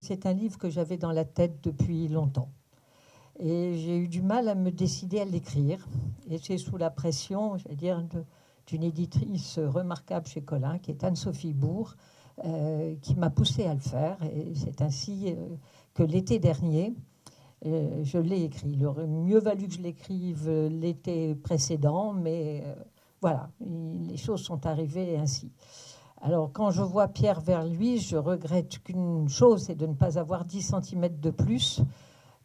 c'est un livre que j'avais dans la tête depuis longtemps. Et j'ai eu du mal à me décider à l'écrire. Et c'est sous la pression, je vais dire, d'une éditrice remarquable chez Collin, qui est Anne-Sophie Bourg, qui m'a poussée à le faire. Et c'est ainsi que l'été dernier, je l'ai écrit. Il aurait mieux valu que je l'écrive l'été précédent, mais voilà, les choses sont arrivées ainsi. Alors, quand je vois Pierre Verluis, je regrette qu'une chose, c'est de ne pas avoir 10 cm de plus,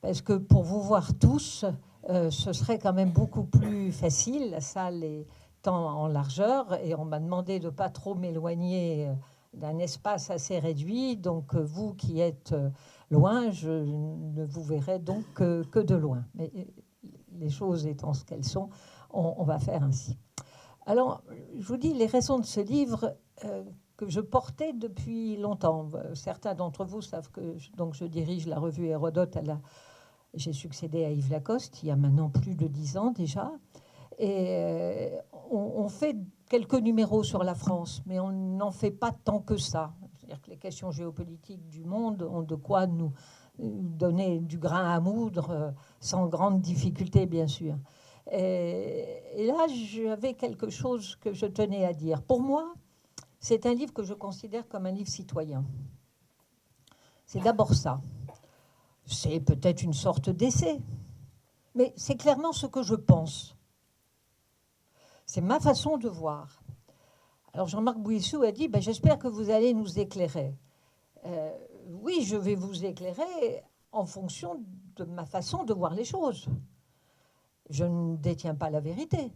parce que pour vous voir tous, ce serait quand même beaucoup plus facile. La salle est en largeur, et on m'a demandé de ne pas trop m'éloigner d'un espace assez réduit. Donc, vous qui êtes loin, je ne vous verrai donc que de loin. Mais les choses étant ce qu'elles sont, on va faire ainsi. Alors, je vous dis les raisons de ce livre que je portais depuis longtemps. Certains d'entre vous savent que donc je dirige la revue Hérodote. J'ai succédé à Yves Lacoste il y a maintenant plus de 10 ans déjà. Et on fait quelques numéros sur la France, mais on n'en fait pas tant que ça. C'est-à-dire que les questions géopolitiques du monde ont de quoi nous donner du grain à moudre, sans grande difficulté, bien sûr. Et là, j'avais quelque chose que je tenais à dire. Pour moi, c'est un livre que je considère comme un livre citoyen. C'est d'abord ça. C'est peut-être une sorte d'essai, mais c'est clairement ce que je pense. C'est ma façon de voir. Alors Jean-Marc Bouissou a dit j'espère que vous allez nous éclairer. Oui, je vais vous éclairer en fonction de ma façon de voir les choses. Je ne détiens pas la vérité.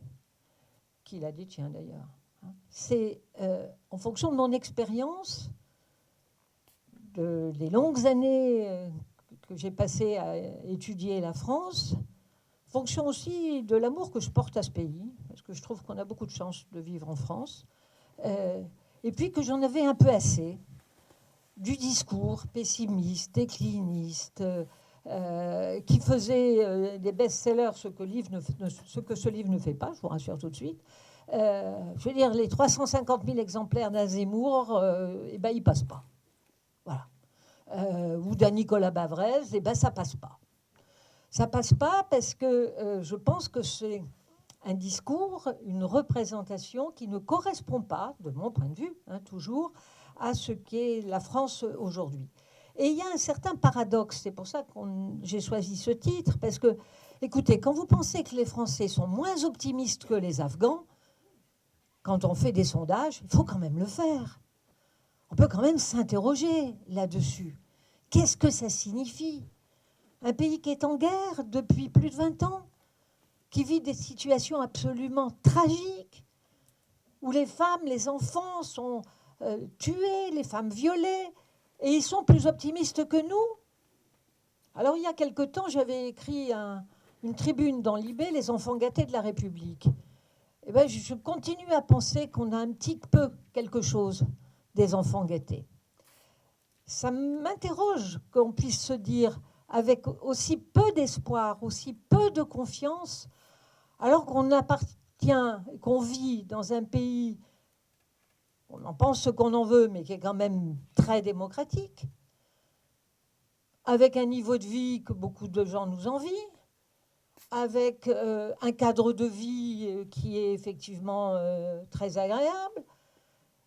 Qui la détient d'ailleurs? C'est en fonction de mon expérience, des longues années que j'ai passées à étudier la France, fonction aussi de l'amour que je porte à ce pays, parce que je trouve qu'on a beaucoup de chance de vivre en France, et puis que j'en avais un peu assez du discours pessimiste, décliniste, qui faisait des best-sellers, ce que ce livre ne fait pas, je vous rassure tout de suite. Je veux dire, les 350 000 exemplaires d'un Zemmour, ils ne passent pas. Voilà. Ou d'un Nicolas Bavrez, ça ne passe pas. Ça ne passe pas parce que je pense que c'est un discours, une représentation qui ne correspond pas, de mon point de vue, toujours, à ce qu'est la France aujourd'hui. Et il y a un certain paradoxe, c'est pour ça que j'ai choisi ce titre, parce que, écoutez, quand vous pensez que les Français sont moins optimistes que les Afghans, quand on fait des sondages, il faut quand même le faire. On peut quand même s'interroger là-dessus. Qu'est-ce que ça signifie? Un pays qui est en guerre depuis plus de 20 ans, qui vit des situations absolument tragiques, où les femmes, les enfants sont tués, les femmes violées, et ils sont plus optimistes que nous. Alors, il y a quelque temps, j'avais écrit une tribune dans Libé, Les enfants gâtés de la République. Et je continue à penser qu'on a un petit peu quelque chose des enfants gâtés. Ça m'interroge qu'on puisse se dire, avec aussi peu d'espoir, aussi peu de confiance, alors qu'on appartient, qu'on vit dans un pays, on en pense ce qu'on en veut, mais qui est quand même très démocratique, avec un niveau de vie que beaucoup de gens nous envient, avec un cadre de vie qui est effectivement très agréable.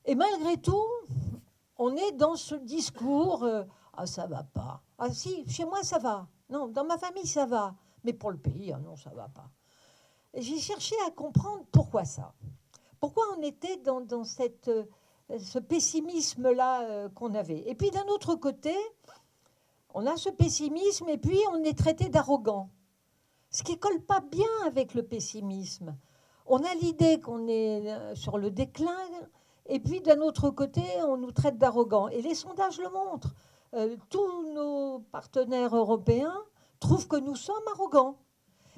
Et malgré tout, on est dans ce discours ah, ça va pas. Ah si, chez moi ça va. Non, dans ma famille ça va. Mais pour le pays, ah non, ça va pas. Et j'ai cherché à comprendre pourquoi ça. Pourquoi on était dans ce pessimisme-là qu'on avait. Et puis d'un autre côté, on a ce pessimisme et puis on est traité d'arrogant. Ce qui ne colle pas bien avec le pessimisme. On a l'idée qu'on est sur le déclin, et puis d'un autre côté, on nous traite d'arrogants. Et les sondages le montrent. Tous nos partenaires européens trouvent que nous sommes arrogants.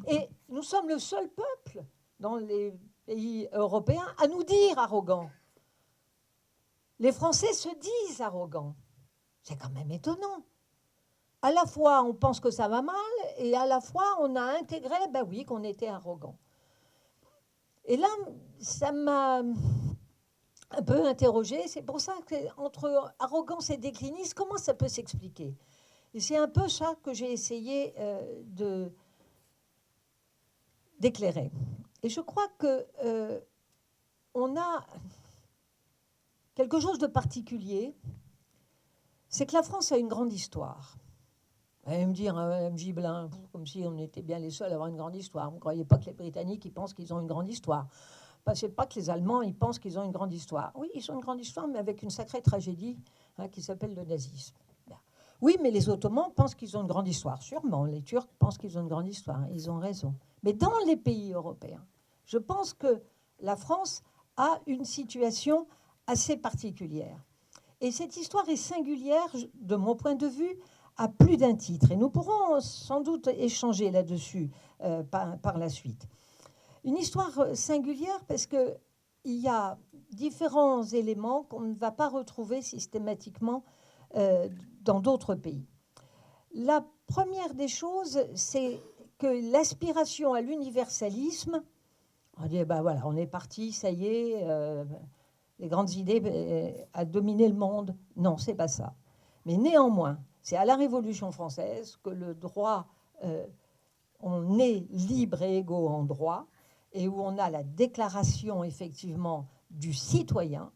Et nous sommes le seul peuple dans les pays européens à nous dire arrogants. Les Français se disent arrogants. C'est quand même étonnant. À la fois, on pense que ça va mal, et à la fois, on a intégré, oui, qu'on était arrogant. Et là, ça m'a un peu interrogé. C'est pour ça qu'entre arrogance et déclinisme, comment ça peut s'expliquer? Et c'est un peu ça que j'ai essayé d'éclairer. Et je crois que on a quelque chose de particulier, c'est que la France a une grande histoire. Vous allez me dire, Mme Gibelin, comme si on était bien les seuls à avoir une grande histoire. Vous ne croyez pas que les Britanniques, ils pensent qu'ils ont une grande histoire? Ce n'est pas que les Allemands, ils pensent qu'ils ont une grande histoire. Oui, ils ont une grande histoire, mais avec une sacrée tragédie qui s'appelle le nazisme. Oui, mais les Ottomans pensent qu'ils ont une grande histoire. Sûrement, les Turcs pensent qu'ils ont une grande histoire. Ils ont raison. Mais dans les pays européens, je pense que la France a une situation assez particulière. Et cette histoire est singulière, de mon point de vue, à plus d'un titre. Et nous pourrons sans doute échanger là-dessus par la suite. Une histoire singulière parce qu'il y a différents éléments qu'on ne va pas retrouver systématiquement dans d'autres pays. La première des choses, c'est que l'aspiration à l'universalisme, on dit, ben voilà, on est parti, ça y est, les grandes idées à dominer le monde. Non, c'est pas ça. Mais néanmoins, c'est à la Révolution française que le droit, on est libre et égaux en droit, et où on a la déclaration effectivement du citoyen,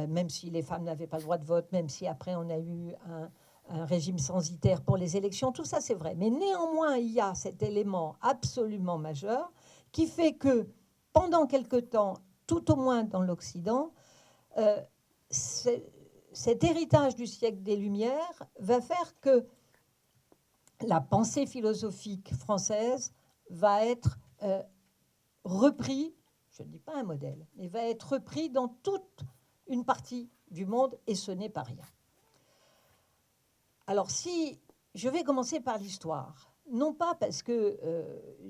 même si les femmes n'avaient pas le droit de vote, même si après on a eu un régime censitaire pour les élections, tout ça c'est vrai. Mais néanmoins, il y a cet élément absolument majeur qui fait que pendant quelque temps, tout au moins dans l'Occident, cet héritage du siècle des Lumières va faire que la pensée philosophique française va être repris, je ne dis pas un modèle, mais va être repris dans toute une partie du monde, et ce n'est pas rien. Alors si je vais commencer par l'histoire, non pas parce que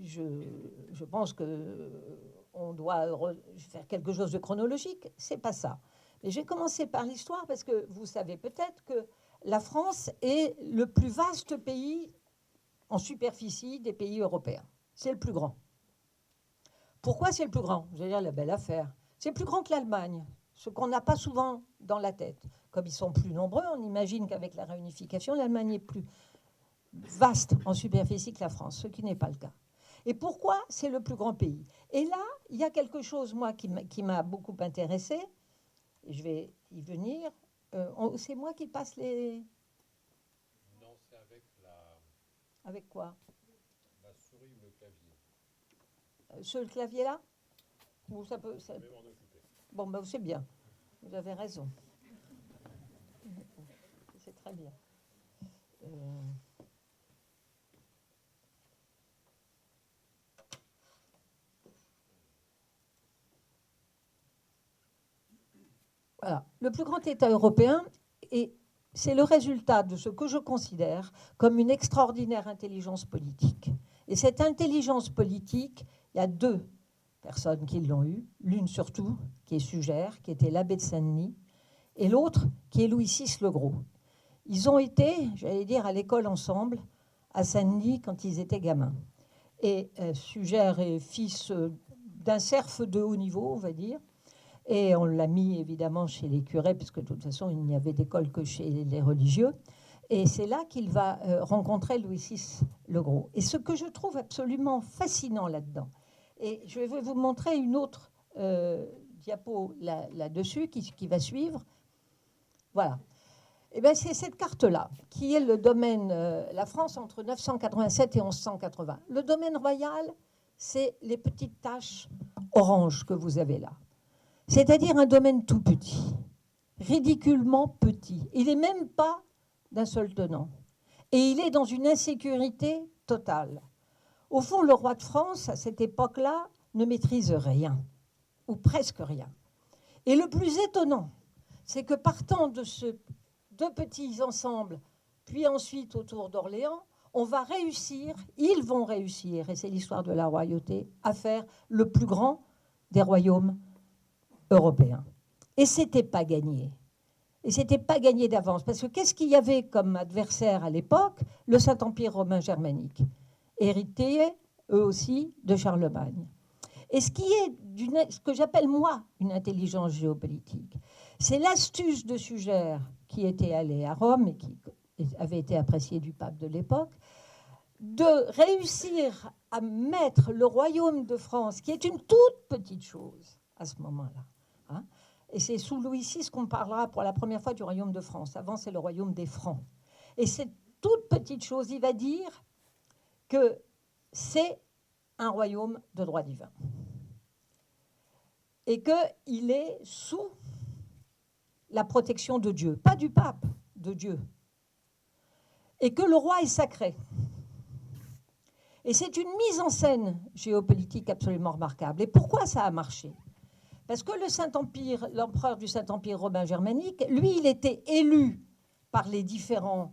je pense qu'on doit faire quelque chose de chronologique, c'est pas ça. Mais j'ai commencé par l'histoire parce que vous savez peut-être que la France est le plus vaste pays en superficie des pays européens. C'est le plus grand. Pourquoi c'est le plus grand? Vous allez dire la belle affaire. C'est plus grand que l'Allemagne, ce qu'on n'a pas souvent dans la tête. Comme ils sont plus nombreux, on imagine qu'avec la réunification, l'Allemagne est plus vaste en superficie que la France, ce qui n'est pas le cas. Et pourquoi c'est le plus grand pays? Et là, il y a quelque chose, moi, qui m'a beaucoup intéressé, et je vais y venir. C'est moi qui passe les... Non, c'est avec Avec quoi? la souris ou le clavier. Ce clavier-là? Ou ça peut... Je vais m'en occuper. Bon, ben, c'est bien. Vous avez raison. C'est très bien. Voilà. Le plus grand État européen, et c'est le résultat de ce que je considère comme une extraordinaire intelligence politique. Et cette intelligence politique, il y a deux personnes qui l'ont eue, l'une surtout, qui est Sugère, qui était l'abbé de Saint-Denis, et l'autre, qui est Louis VI le Gros. Ils ont été, j'allais dire, à l'école ensemble, à Saint-Denis, quand ils étaient gamins. Et Sugère est fils d'un serf de haut niveau, on va dire, et on l'a mis évidemment chez les curés, puisque de toute façon, il n'y avait d'école que chez les religieux. Et c'est là qu'il va rencontrer Louis VI le Gros. Et ce que je trouve absolument fascinant là-dedans, et je vais vous montrer une autre diapo là-dessus qui va suivre. Voilà. Et bien, c'est cette carte-là, qui est le domaine, la France entre 987 et 1180. Le domaine royal, c'est les petites taches oranges que vous avez là. C'est-à-dire un domaine tout petit, ridiculement petit. Il n'est même pas d'un seul tenant. Et il est dans une insécurité totale. Au fond, le roi de France, à cette époque-là, ne maîtrise rien, ou presque rien. Et le plus étonnant, c'est que partant de ce deux petits ensembles, puis ensuite autour d'Orléans, on va réussir, ils vont réussir, et c'est l'histoire de la royauté, à faire le plus grand des royaumes européens. Et c'était pas gagné. Et c'était pas gagné d'avance. Parce que qu'est-ce qu'il y avait comme adversaire à l'époque? Le Saint-Empire romain germanique, hérité, eux aussi, de Charlemagne. Et ce qui est ce que j'appelle moi une intelligence géopolitique, c'est l'astuce de Sugère qui était allé à Rome et qui avait été apprécié du pape de l'époque, de réussir à mettre le royaume de France, qui est une toute petite chose à ce moment-là, hein, et c'est sous Louis VI qu'on parlera pour la première fois du royaume de France. Avant, c'est le royaume des Francs. Et cette toute petite chose, il va dire que c'est un royaume de droit divin. Et qu'il est sous la protection de Dieu, pas du pape, de Dieu. Et que le roi est sacré. Et c'est une mise en scène géopolitique absolument remarquable. Et pourquoi ça a marché ? Parce que le Saint-Empire, l'empereur du Saint-Empire romain germanique, lui, il était élu par les différents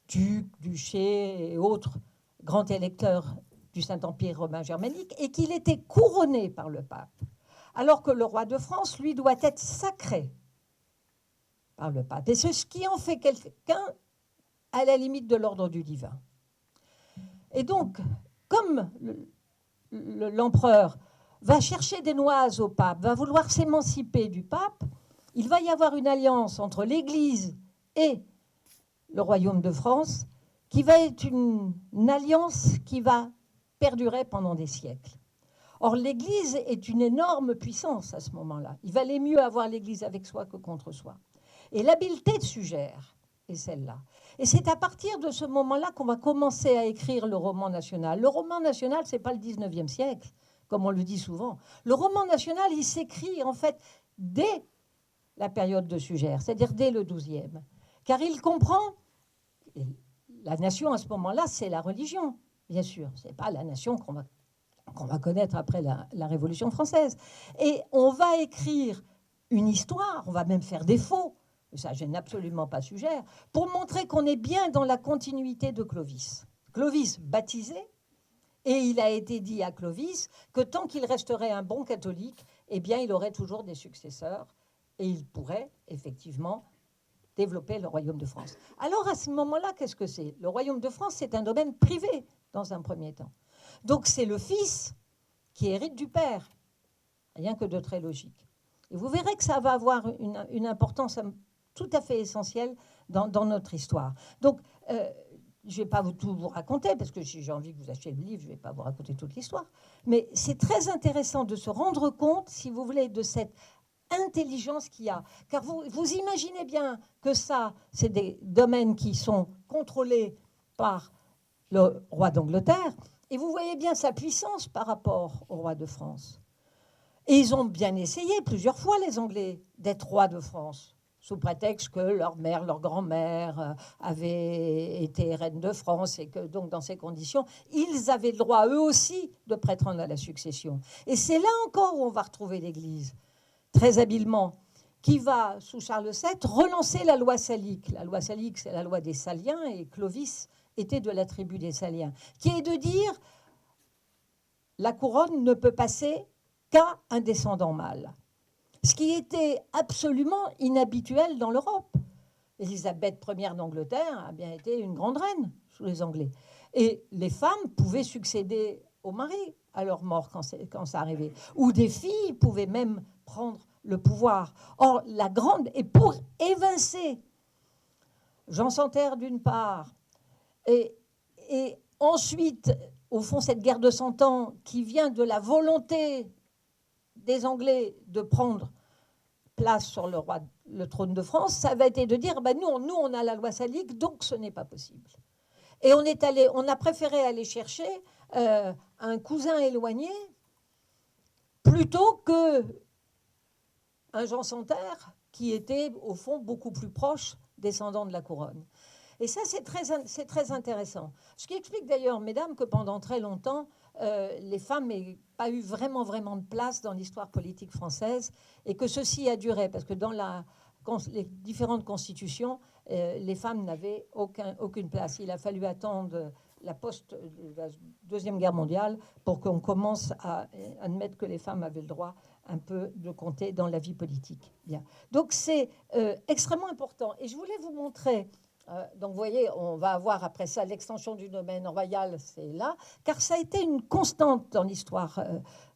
ducs, duchés et autres grands électeurs du Saint-Empire romain germanique, et qu'il était couronné par le pape. Alors que le roi de France, lui, doit être sacré par le pape. Et c'est ce qui en fait quelqu'un à la limite de l'ordre du divin. Et donc, comme l'empereur va chercher des noises au pape, va vouloir s'émanciper du pape, il va y avoir une alliance entre l'Église et le royaume de France qui va être une alliance qui va perdurer pendant des siècles. Or, l'Église est une énorme puissance à ce moment-là. Il valait mieux avoir l'Église avec soi que contre soi. Et l'habileté de Sugère est celle-là. Et c'est à partir de ce moment-là qu'on va commencer à écrire le roman national. Le roman national, ce n'est pas le 19e siècle, comme on le dit souvent. Le roman national, il s'écrit en fait dès la période de Sugère, c'est-à-dire dès le 12e. Car il comprend, la nation à ce moment-là, c'est la religion, bien sûr. Ce n'est pas la nation qu'on va connaître après la Révolution française. Et on va écrire une histoire, on va même faire des faux, ça gêne absolument pas Sugère, pour montrer qu'on est bien dans la continuité de Clovis. Clovis baptisé, et il a été dit à Clovis que tant qu'il resterait un bon catholique, eh bien, il aurait toujours des successeurs, et il pourrait effectivement développer le royaume de France. Alors à ce moment-là, qu'est-ce que c'est ? Le royaume de France, c'est un domaine privé dans un premier temps. Donc c'est le fils qui hérite du père, rien que de très logique. Et vous verrez que ça va avoir une importance tout à fait essentielle dans notre histoire. Donc, je ne vais pas tout vous raconter, parce que si j'ai envie que vous achetiez le livre, je ne vais pas vous raconter toute l'histoire. Mais c'est très intéressant de se rendre compte, si vous voulez, de cette intelligence qu'il y a. Car vous imaginez bien que ça, c'est des domaines qui sont contrôlés par le roi d'Angleterre, et vous voyez bien sa puissance par rapport au roi de France. Et ils ont bien essayé plusieurs fois, les Anglais, d'être rois de France, sous prétexte que leur mère, leur grand-mère avaient été reine de France et que donc dans ces conditions, ils avaient le droit eux aussi de prétendre à la succession. Et c'est là encore où on va retrouver l'Église, très habilement, qui va, sous Charles VII, relancer la loi salique. La loi salique, c'est la loi des Saliens, et Clovis était de la tribu des Saliens, qui est de dire la couronne ne peut passer qu'à un descendant mâle. Ce qui était absolument inhabituel dans l'Europe. Élisabeth Ier d'Angleterre a bien été une grande reine sous les Anglais. Et les femmes pouvaient succéder au mari à leur mort quand ça arrivait. Ou des filles pouvaient même prendre le pouvoir. Or, la grande... Et pour évincer Jean Santerre d'une part, et ensuite, au fond, cette guerre de 100 ans qui vient de la volonté des Anglais de prendre place sur le trône de France, ça va être de dire nous, on a la loi salique, donc ce n'est pas possible. Et on a préféré aller chercher un cousin éloigné plutôt que un Jean Santerre qui était, au fond, beaucoup plus proche descendant de la couronne. Et ça, c'est très intéressant. Ce qui explique d'ailleurs, mesdames, que pendant très longtemps, les femmes n'aient pas eu vraiment de place dans l'histoire politique française, et que ceci a duré, parce que dans les différentes constitutions, les femmes n'avaient aucune place. Il a fallu attendre la Deuxième Guerre mondiale pour qu'on commence à admettre que les femmes avaient le droit un peu de compter dans la vie politique. Bien. Donc c'est extrêmement important. Et je voulais vous montrer Donc, vous voyez, on va avoir après ça l'extension du domaine royal, c'est là, car ça a été une constante dans l'histoire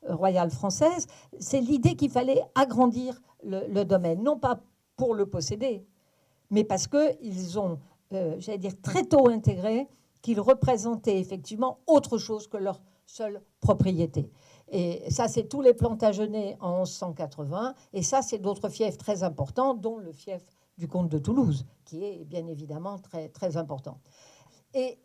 royale française. C'est l'idée qu'il fallait agrandir le domaine, non pas pour le posséder, mais parce qu'ils ont, j'allais dire, très tôt intégré qu'ils représentaient effectivement autre chose que leur seule propriété. Et ça, c'est tous les Plantagenets en 1180, et ça, c'est d'autres fiefs très importants, dont le fief du comte de Toulouse, qui est bien évidemment très, très important. Et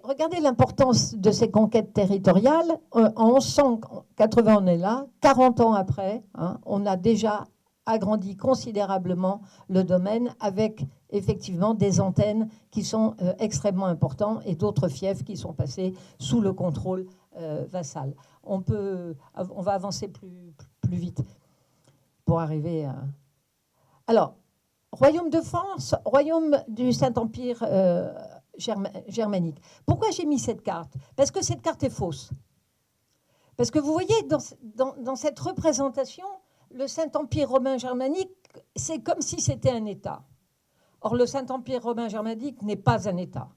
regardez l'importance de ces conquêtes territoriales. En 1180, on est là, 40 ans après, hein, on a déjà agrandi considérablement le domaine avec effectivement des antennes qui sont extrêmement importantes et d'autres fiefs qui sont passés sous le contrôle vassal. On va avancer plus vite pour arriver à... Alors, Royaume de France, royaume du Saint-Empire germanique. Pourquoi j'ai mis cette carte? Parce que cette carte est fausse. Parce que vous voyez, dans cette représentation, le Saint-Empire romain germanique, c'est comme si c'était un État. Or, le Saint-Empire romain germanique n'est pas un État,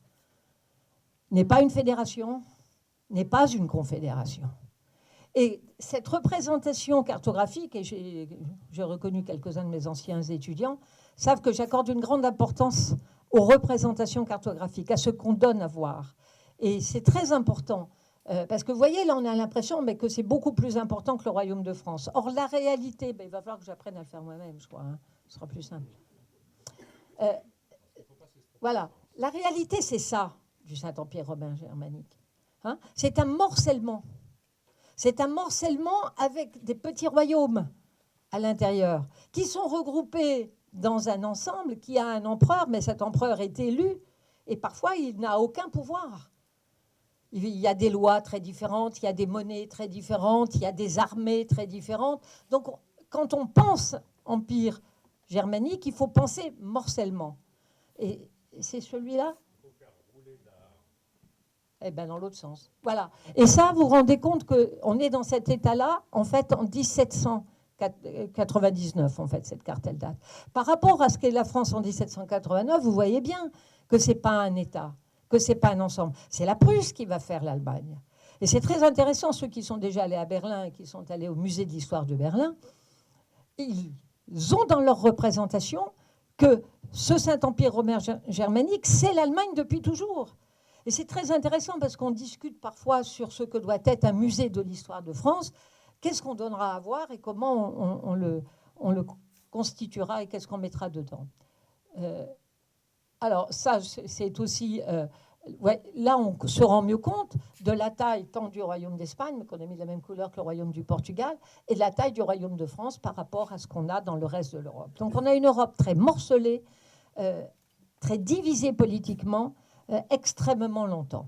n'est pas une fédération, n'est pas une confédération. Et cette représentation cartographique, et j'ai reconnu quelques-uns de mes anciens étudiants, savent que j'accorde une grande importance aux représentations cartographiques, à ce qu'on donne à voir. Et c'est très important, parce que vous voyez, là, on a l'impression que c'est beaucoup plus important que le Royaume de France. Or, la réalité, il va falloir que j'apprenne à le faire moi-même, je crois, hein. Ce sera plus simple. Voilà, la réalité, c'est ça, du Saint-Empire romain germanique. Hein, c'est un morcellement. C'est un morcellement avec des petits royaumes à l'intérieur, qui sont regroupés dans un ensemble qui a un empereur, mais cet empereur est élu, et parfois il n'a aucun pouvoir. Il y a des lois très différentes, il y a des monnaies très différentes, il y a des armées très différentes. Donc quand on pense empire germanique, il faut penser morcellement. Et c'est celui-là. Eh bien, dans l'autre sens. Voilà. Et ça, vous vous rendez compte qu'on est dans cet état-là, en fait, en 1799, en fait, cette carte, elle date. Par rapport à ce qu'est la France en 1789, vous voyez bien que ce n'est pas un État, que ce n'est pas un ensemble. C'est la Prusse qui va faire l'Allemagne. Et c'est très intéressant, ceux qui sont déjà allés à Berlin et qui sont allés au musée de l'histoire de Berlin, ils ont dans leur représentation que ce Saint-Empire romain germanique, c'est l'Allemagne depuis toujours. Et c'est très intéressant parce qu'on discute parfois sur ce que doit être un musée de l'histoire de France. Qu'est-ce qu'on donnera à voir et comment on le constituera et qu'est-ce qu'on mettra dedans. Alors ça, c'est aussi... ouais, là, on se rend mieux compte de la taille tant du royaume d'Espagne, qu'on a mis de la même couleur que le royaume du Portugal, et de la taille du royaume de France par rapport à ce qu'on a dans le reste de l'Europe. Donc on a une Europe très morcelée, très divisée politiquement, extrêmement longtemps.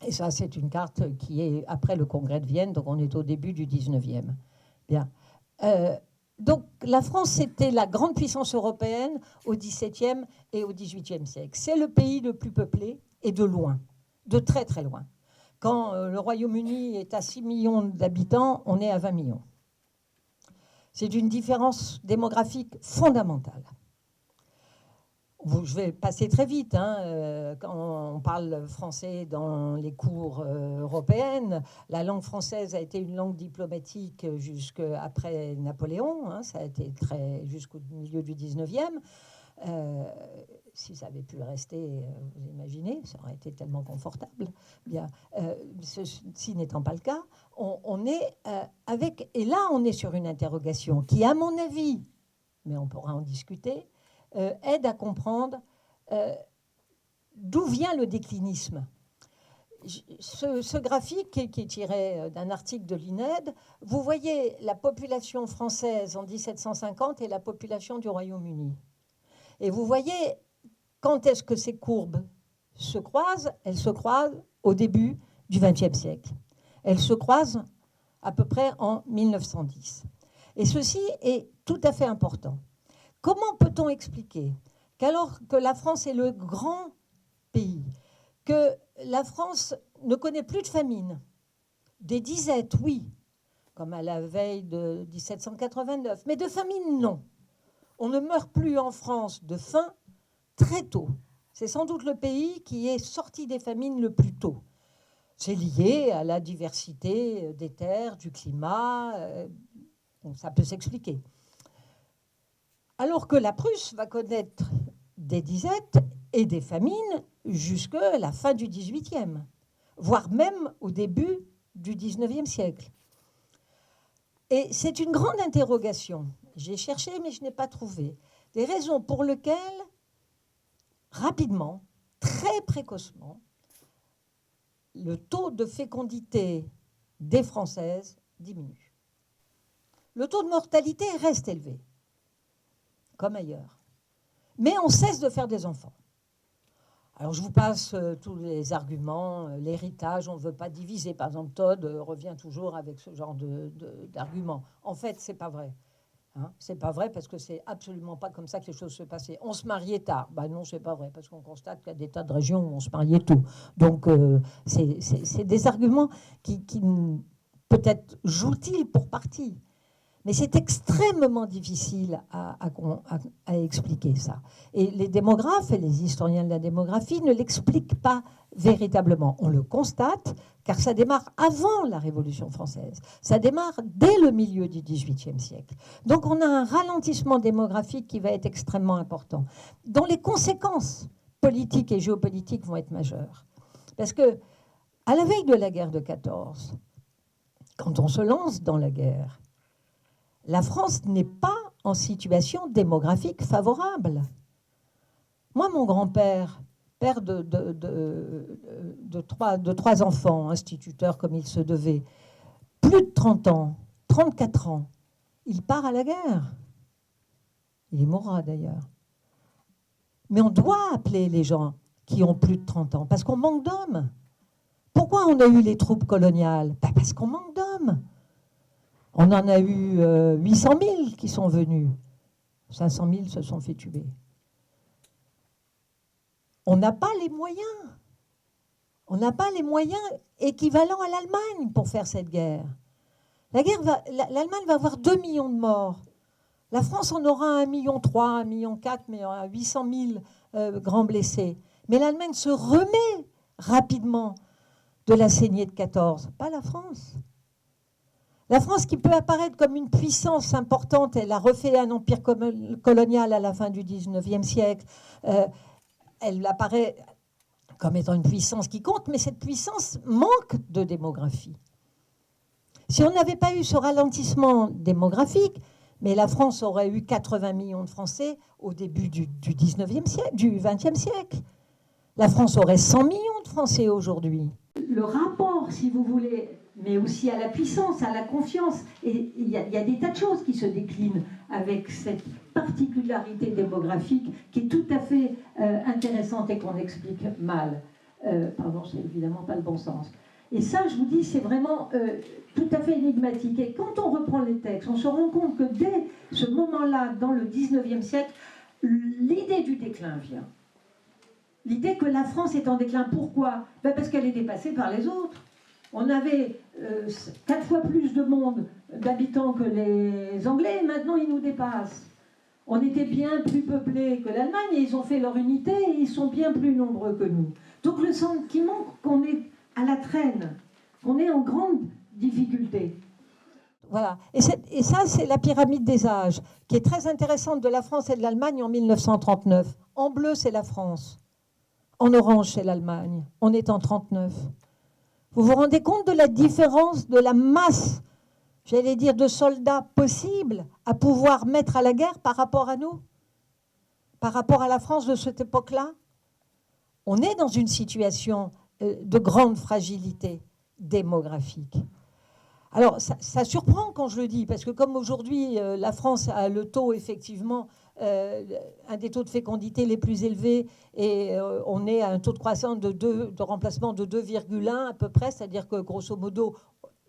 Et ça, c'est une carte qui est après le congrès de Vienne, donc on est au début du 19e. Bien. Donc la France, c'était la grande puissance européenne au XVIIe et au XVIIIe siècle. C'est le pays le plus peuplé et de loin, de très très loin. Quand le Royaume-Uni est à 6 millions d'habitants, on est à 20 millions. C'est une différence démographique fondamentale. Je vais passer très vite. Hein. Quand on parle français dans les cours européennes, la langue française a été une langue diplomatique jusqu'après Napoléon. Hein. Ça a été jusqu'au milieu du 19e. Si ça avait pu rester, vous imaginez, ça aurait été tellement confortable. Bien, ceci n'étant pas le cas, on est avec... Et là, on est sur une interrogation qui, à mon avis, mais on pourra en discuter, aide à comprendre d'où vient le déclinisme. Ce graphique qui est tiré d'un article de l'INED, vous voyez la population française en 1750 et la population du Royaume-Uni. Et vous voyez quand est-ce que ces courbes se croisent. Elles se croisent au début du XXe siècle. Elles se croisent à peu près en 1910. Et ceci est tout à fait important. Comment peut-on expliquer qu'alors que la France est le grand pays, que la France ne connaît plus de famine, des disettes, oui, comme à la veille de 1789, mais de famine, non. On ne meurt plus en France de faim très tôt. C'est sans doute le pays qui est sorti des famines le plus tôt. C'est lié à la diversité des terres, du climat, donc ça peut s'expliquer. Alors que la Prusse va connaître des disettes et des famines jusqu'à la fin du XVIIIe, voire même au début du XIXe siècle. Et c'est une grande interrogation. J'ai cherché, mais je n'ai pas trouvé. Des raisons pour lesquelles, rapidement, très précocement, le taux de fécondité des Françaises diminue. Le taux de mortalité reste élevé, comme ailleurs. Mais on cesse de faire des enfants. Alors je vous passe tous les arguments, l'héritage, on ne veut pas diviser. Par exemple, Todd revient toujours avec ce genre d'argument. En fait, ce n'est pas vrai. Hein, c'est pas vrai parce que c'est absolument pas comme ça que les choses se passaient. On se mariait tard. Ben non, c'est pas vrai parce qu'on constate qu'il y a des tas de régions où on se mariait tôt. Donc c'est des arguments qui peut-être jouent-ils pour partie. Mais c'est extrêmement difficile à expliquer ça. Et les démographes et les historiens de la démographie ne l'expliquent pas véritablement. On le constate, car ça démarre avant la Révolution française. Ça démarre dès le milieu du XVIIIe siècle. Donc on a un ralentissement démographique qui va être extrêmement important, dont les conséquences politiques et géopolitiques vont être majeures. Parce que, à la veille de la guerre de 14, quand on se lance dans la guerre, la France n'est pas en situation démographique favorable. Moi, mon grand-père, père de trois enfants, instituteur comme il se devait, plus de 30 ans, 34 ans, il part à la guerre. Il y mourra d'ailleurs. Mais on doit appeler les gens qui ont plus de 30 ans, parce qu'on manque d'hommes. Pourquoi on a eu les troupes coloniales? Parce qu'on manque d'hommes. On en a eu 800 000 qui sont venus. 500 000 se sont fait tuer. On n'a pas les moyens. On n'a pas les moyens équivalents à l'Allemagne pour faire cette guerre. L'Allemagne va avoir 2 millions de morts. La France en aura 1,3 million, 1,4 million, mais il y aura 800 000 grands blessés. Mais l'Allemagne se remet rapidement de la saignée de 14. Pas la France. La France, qui peut apparaître comme une puissance importante, elle a refait un empire colonial à la fin du XIXe siècle. Elle apparaît comme étant une puissance qui compte, mais cette puissance manque de démographie. Si on n'avait pas eu ce ralentissement démographique, mais la France aurait eu 80 millions de Français au début du XXe siècle, du XXe siècle. La France aurait 100 millions de Français aujourd'hui. Le rapport, si vous voulez, mais aussi à la puissance, à la confiance. Et il y a des tas de choses qui se déclinent avec cette particularité démographique qui est tout à fait intéressante et qu'on explique mal. Pardon, c'est évidemment pas le bon sens. Et ça, je vous dis, c'est vraiment tout à fait énigmatique. Et quand on reprend les textes, on se rend compte que dès ce moment-là, dans le XIXe siècle, l'idée du déclin vient. L'idée que la France est en déclin. Pourquoi? Parce qu'elle est dépassée par les autres. On avait 4 fois plus de monde, d'habitants que les Anglais, et maintenant ils nous dépassent. On était bien plus peuplés que l'Allemagne, et ils ont fait leur unité, et ils sont bien plus nombreux que nous. Donc le sentiment qu'on est à la traîne, qu'on est en grande difficulté. Voilà. Et ça, c'est la pyramide des âges, qui est très intéressante de la France et de l'Allemagne en 1939. En bleu, c'est la France. En orange, c'est l'Allemagne. On est en 1939. Vous vous rendez compte de la différence, de la masse, j'allais dire, de soldats possibles à pouvoir mettre à la guerre par rapport à nous? Par rapport à la France de cette époque-là? On est dans une situation de grande fragilité démographique. Alors, ça surprend quand je le dis, parce que comme aujourd'hui, la France a le taux, effectivement, un des taux de fécondité les plus élevés, et on est à un taux de croissance de remplacement de 2,1 à peu près, c'est-à-dire que grosso modo,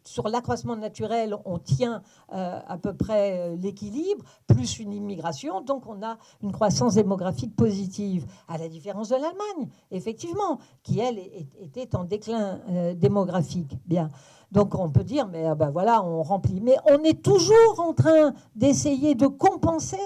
sur l'accroissement naturel, on tient à peu près l'équilibre, plus une immigration, donc on a une croissance démographique positive, à la différence de l'Allemagne, effectivement, qui, elle, était en déclin démographique. Bien. Donc on peut dire, mais ben voilà, on remplit. Mais on est toujours en train d'essayer de compenser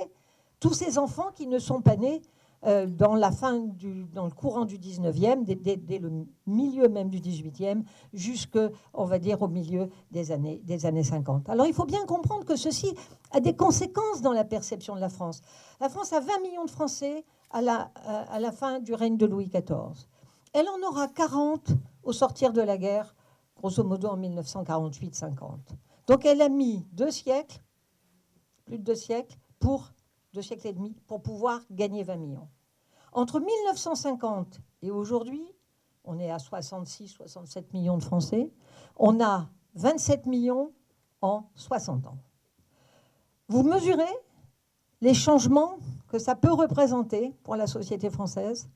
tous ces enfants qui ne sont pas nés dans le courant du 19e, dès le milieu même du 18e, jusque, on va dire, au milieu des années 50. Alors il faut bien comprendre que ceci a des conséquences dans la perception de la France. La France a 20 millions de Français à la fin du règne de Louis XIV. Elle en aura 40 au sortir de la guerre, grosso modo en 1948-50. Donc elle a mis 2 siècles, plus de 2 siècles, 2 siècles et demi, pour pouvoir gagner 20 millions. Entre 1950 et aujourd'hui, on est à 66-67 millions de Français, on a 27 millions en 60 ans. Vous mesurez les changements que ça peut représenter pour la société française.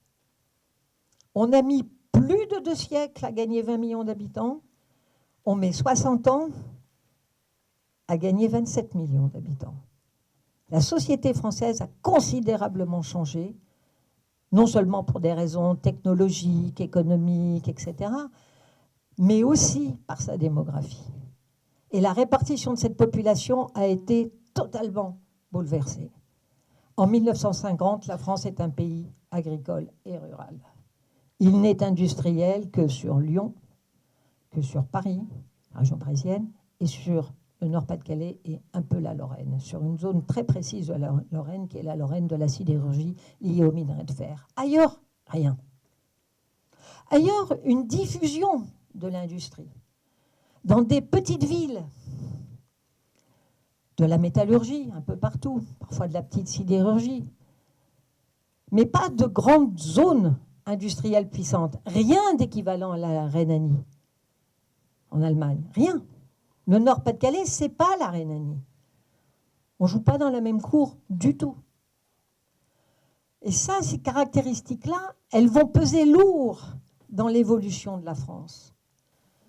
On a mis plus de 2 siècles à gagner 20 millions d'habitants. On met 60 ans à gagner 27 millions d'habitants. La société française a considérablement changé, non seulement pour des raisons technologiques, économiques, etc., mais aussi par sa démographie. Et la répartition de cette population a été totalement bouleversée. En 1950, la France est un pays agricole et rural. Il n'est industriel que sur Lyon, que sur Paris, la région parisienne, et sur le Nord-Pas-de-Calais et un peu la Lorraine, sur une zone très précise de la Lorraine, qui est la Lorraine de la sidérurgie liée aux minerais de fer. Ailleurs, rien. Ailleurs, une diffusion de l'industrie. Dans des petites villes, de la métallurgie, un peu partout, parfois de la petite sidérurgie, mais pas de grandes zones industrielles puissantes. Rien d'équivalent à la Rhénanie, en Allemagne. Rien. Le Nord-Pas-de-Calais, ce n'est pas la Rhénanie. On ne joue pas dans la même cour du tout. Et ça, ces caractéristiques-là, elles vont peser lourd dans l'évolution de la France.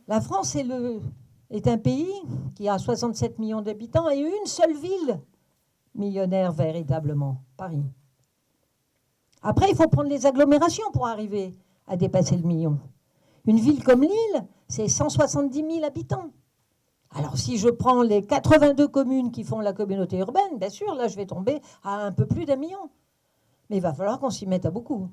La France est un pays qui a 67 millions d'habitants et une seule ville millionnaire véritablement, Paris. Après, il faut prendre les agglomérations pour arriver à dépasser le million. Une ville comme Lille, c'est 170 000 habitants. Alors, si je prends les 82 communes qui font la communauté urbaine, bien sûr, là, je vais tomber à un peu plus d'1 million. Mais il va falloir qu'on s'y mette à beaucoup.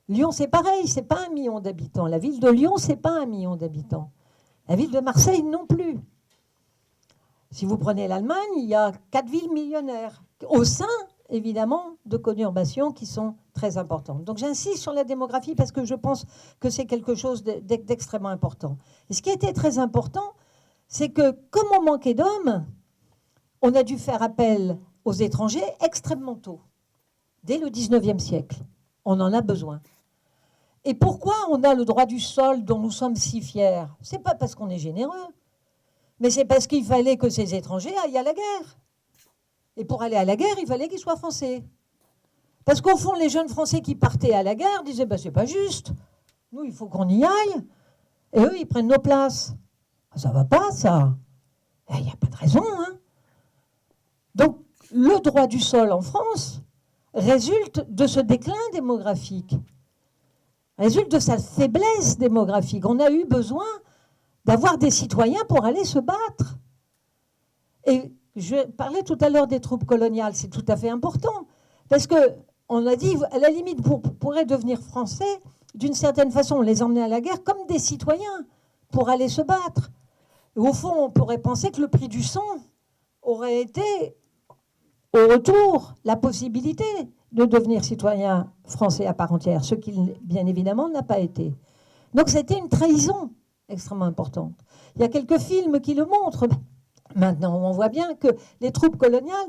Lyon, c'est pareil, c'est pas 1 million d'habitants. La ville de Lyon, c'est pas 1 million d'habitants. La ville de Marseille, non plus. Si vous prenez l'Allemagne, il y a 4 villes millionnaires, au sein, évidemment, de conurbations qui sont très importantes. Donc j'insiste sur la démographie parce que je pense que c'est quelque chose d'extrêmement important. Et ce qui était très important, c'est que comme on manquait d'hommes, on a dû faire appel aux étrangers extrêmement tôt, dès le 19e siècle. On en a besoin. Et pourquoi on a le droit du sol dont nous sommes si fiers? Ce n'est pas parce qu'on est généreux, mais c'est parce qu'il fallait que ces étrangers aillent à la guerre. Et pour aller à la guerre, il fallait qu'ils soient français. Parce qu'au fond, les jeunes Français qui partaient à la guerre disaient « c'est pas juste, nous, il faut qu'on y aille. » Et eux, ils prennent nos places. Ça va pas, ça. Il n'y a pas de raison. Hein. Donc, le droit du sol en France résulte de ce déclin démographique, résulte de sa faiblesse démographique. On a eu besoin d'avoir des citoyens pour aller se battre. Et je parlais tout à l'heure des troupes coloniales, c'est tout à fait important, parce qu'on a dit, à la limite, vous pourrez devenir français, d'une certaine façon, on les emmenait à la guerre comme des citoyens pour aller se battre. Et au fond, on pourrait penser que le prix du sang aurait été, au retour, la possibilité de devenir citoyen français à part entière, ce qui, bien évidemment, n'a pas été. Donc c'était une trahison extrêmement importante. Il y a quelques films qui le montrent. Maintenant, on voit bien que les troupes coloniales,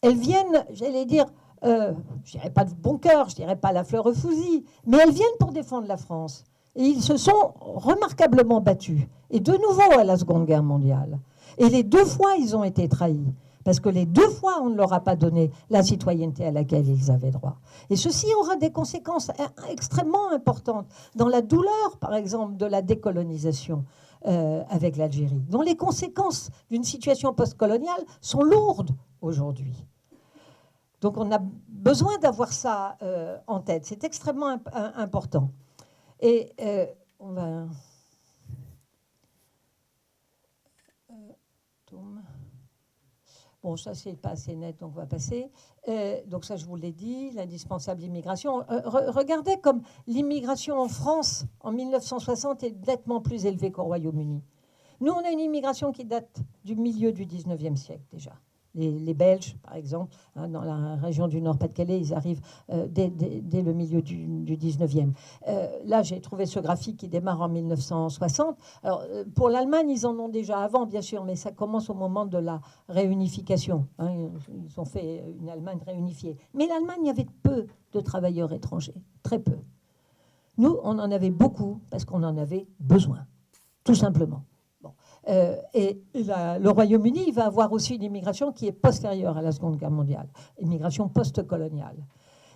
elles viennent, j'allais dire, je dirais pas de bon cœur, je dirais pas la fleur au fusil, mais elles viennent pour défendre la France. Et ils se sont remarquablement battus. Et de nouveau à la Seconde Guerre mondiale. Et les 2 fois, ils ont été trahis. Parce que les 2 fois, on ne leur a pas donné la citoyenneté à laquelle ils avaient droit. Et ceci aura des conséquences extrêmement importantes dans la douleur, par exemple, de la décolonisation avec l'Algérie, dont les conséquences d'une situation postcoloniale sont lourdes aujourd'hui. Donc on a besoin d'avoir ça en tête. C'est extrêmement important. Et on va... Bon, ça, c'est pas assez net, donc on va passer. Donc ça, je vous l'ai dit, l'indispensable immigration. Regardez comme l'immigration en France, en 1960, est nettement plus élevée qu'au Royaume-Uni. Nous, on a une immigration qui date du milieu du 19e siècle déjà. Les Belges, par exemple, hein, dans la région du Nord-Pas-de-Calais, ils arrivent dès le milieu du 19e. Là, j'ai trouvé ce graphique qui démarre en 1960. Alors, pour l'Allemagne, ils en ont déjà avant, bien sûr, mais ça commence au moment de la réunification. Hein, ils ont fait une Allemagne réunifiée. Mais l'Allemagne, il y avait peu de travailleurs étrangers, très peu. Nous, on en avait beaucoup parce qu'on en avait besoin, tout simplement. Le Royaume-Uni va avoir aussi une immigration qui est postérieure à la Seconde Guerre mondiale, immigration post-coloniale.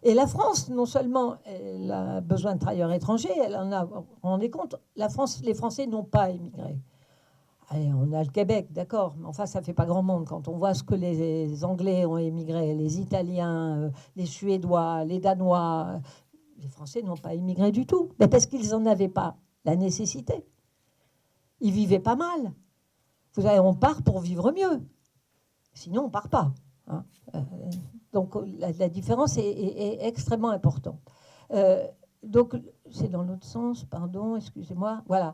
Et la France, non seulement elle a besoin de travailleurs étrangers, elle en a, vous vous rendez compte, les Français n'ont pas émigré. Allez, on a le Québec, d'accord, mais enfin, ça ne fait pas grand monde. Quand on voit ce que les Anglais ont émigré, les Italiens, les Suédois, les Danois, les Français n'ont pas émigré du tout. Mais parce qu'ils n'en avaient pas la nécessité. Ils vivaient pas mal. Vous savez, on part pour vivre mieux. Sinon, on ne part pas. Hein. Donc, la différence est extrêmement importante. Donc, c'est dans l'autre sens, pardon, excusez-moi. Voilà.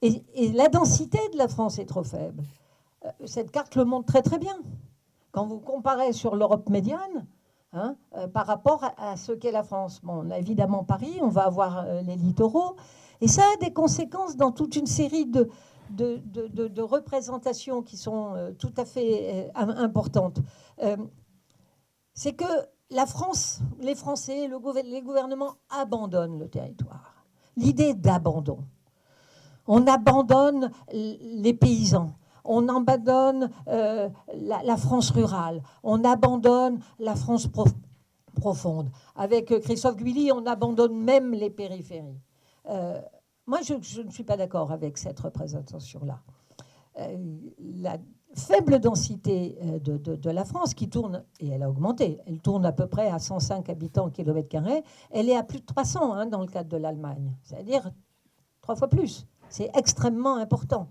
Et la densité de la France est trop faible. Cette carte le montre très, très bien. Quand vous comparez sur l'Europe médiane, hein, par rapport à ce qu'est la France. Bon, on a évidemment Paris, on va avoir les littoraux. Et ça a des conséquences dans toute une série de représentations qui sont tout à fait importantes. C'est que la France, les Français, les gouvernements abandonnent le territoire. L'idée d'abandon. On abandonne les paysans. On abandonne la France rurale. On abandonne la France profonde. Avec Christophe Guilly, on abandonne même les périphéries. Moi, je ne suis pas d'accord avec cette représentation-là. La faible densité de la France, qui tourne, et elle a augmenté, elle tourne à peu près à 105 habitants au kilomètre carré, elle est à plus de 300 hein, dans le cadre de l'Allemagne, c'est-à-dire 3 fois plus. C'est extrêmement important.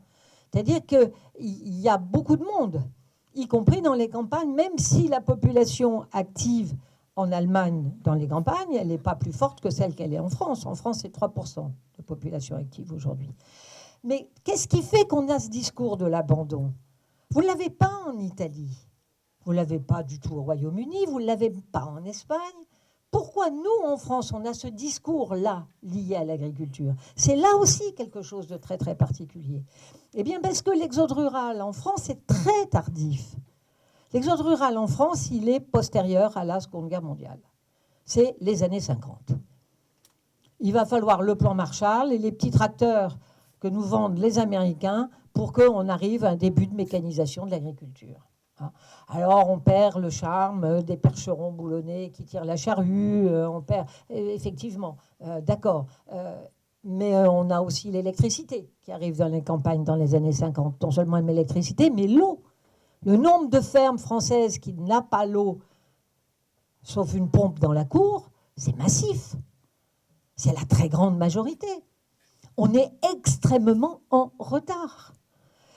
C'est-à-dire qu'il y a beaucoup de monde, y compris dans les campagnes, même si la population active en Allemagne, dans les campagnes, elle n'est pas plus forte que celle qu'elle est en France. En France, c'est 3% de population active aujourd'hui. Mais qu'est-ce qui fait qu'on a ce discours de l'abandon? Vous ne l'avez pas en Italie. Vous ne l'avez pas du tout au Royaume-Uni. Vous ne l'avez pas en Espagne. Pourquoi nous, en France, on a ce discours-là lié à l'agriculture? C'est là aussi quelque chose de très, très particulier. Eh bien, parce que l'exode rural en France est très tardif. L'exode rural en France, il est postérieur à la Seconde Guerre mondiale. C'est les années 50. Il va falloir le plan Marshall et les petits tracteurs que nous vendent les Américains pour qu'on arrive à un début de mécanisation de l'agriculture. Alors on perd le charme des percherons boulonnais qui tirent la charrue, on perd effectivement, d'accord. Mais on a aussi l'électricité qui arrive dans les campagnes dans les années 50. Non seulement l'électricité, mais l'eau. Le nombre de fermes françaises qui n'a pas l'eau, sauf une pompe dans la cour, c'est massif. C'est la très grande majorité. On est extrêmement en retard.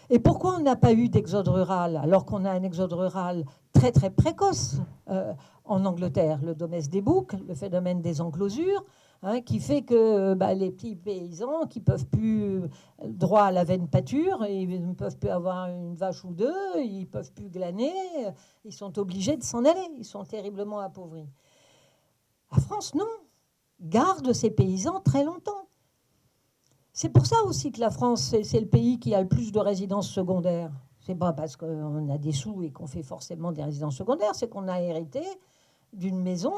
Et pourquoi on n'a pas eu d'exode rural alors qu'on a un exode rural très très précoce en Angleterre? Le domestique des boucs, le phénomène des enclosures, hein, qui fait que les petits paysans qui ne peuvent plus droit à la veine pâture, ils ne peuvent plus avoir une vache ou deux, ils ne peuvent plus glaner, ils sont obligés de s'en aller, ils sont terriblement appauvris. La France, non, garde ses paysans très longtemps. C'est pour ça aussi que la France, c'est le pays qui a le plus de résidences secondaires. C'est pas parce qu'on a des sous et qu'on fait forcément des résidences secondaires, c'est qu'on a hérité d'une maison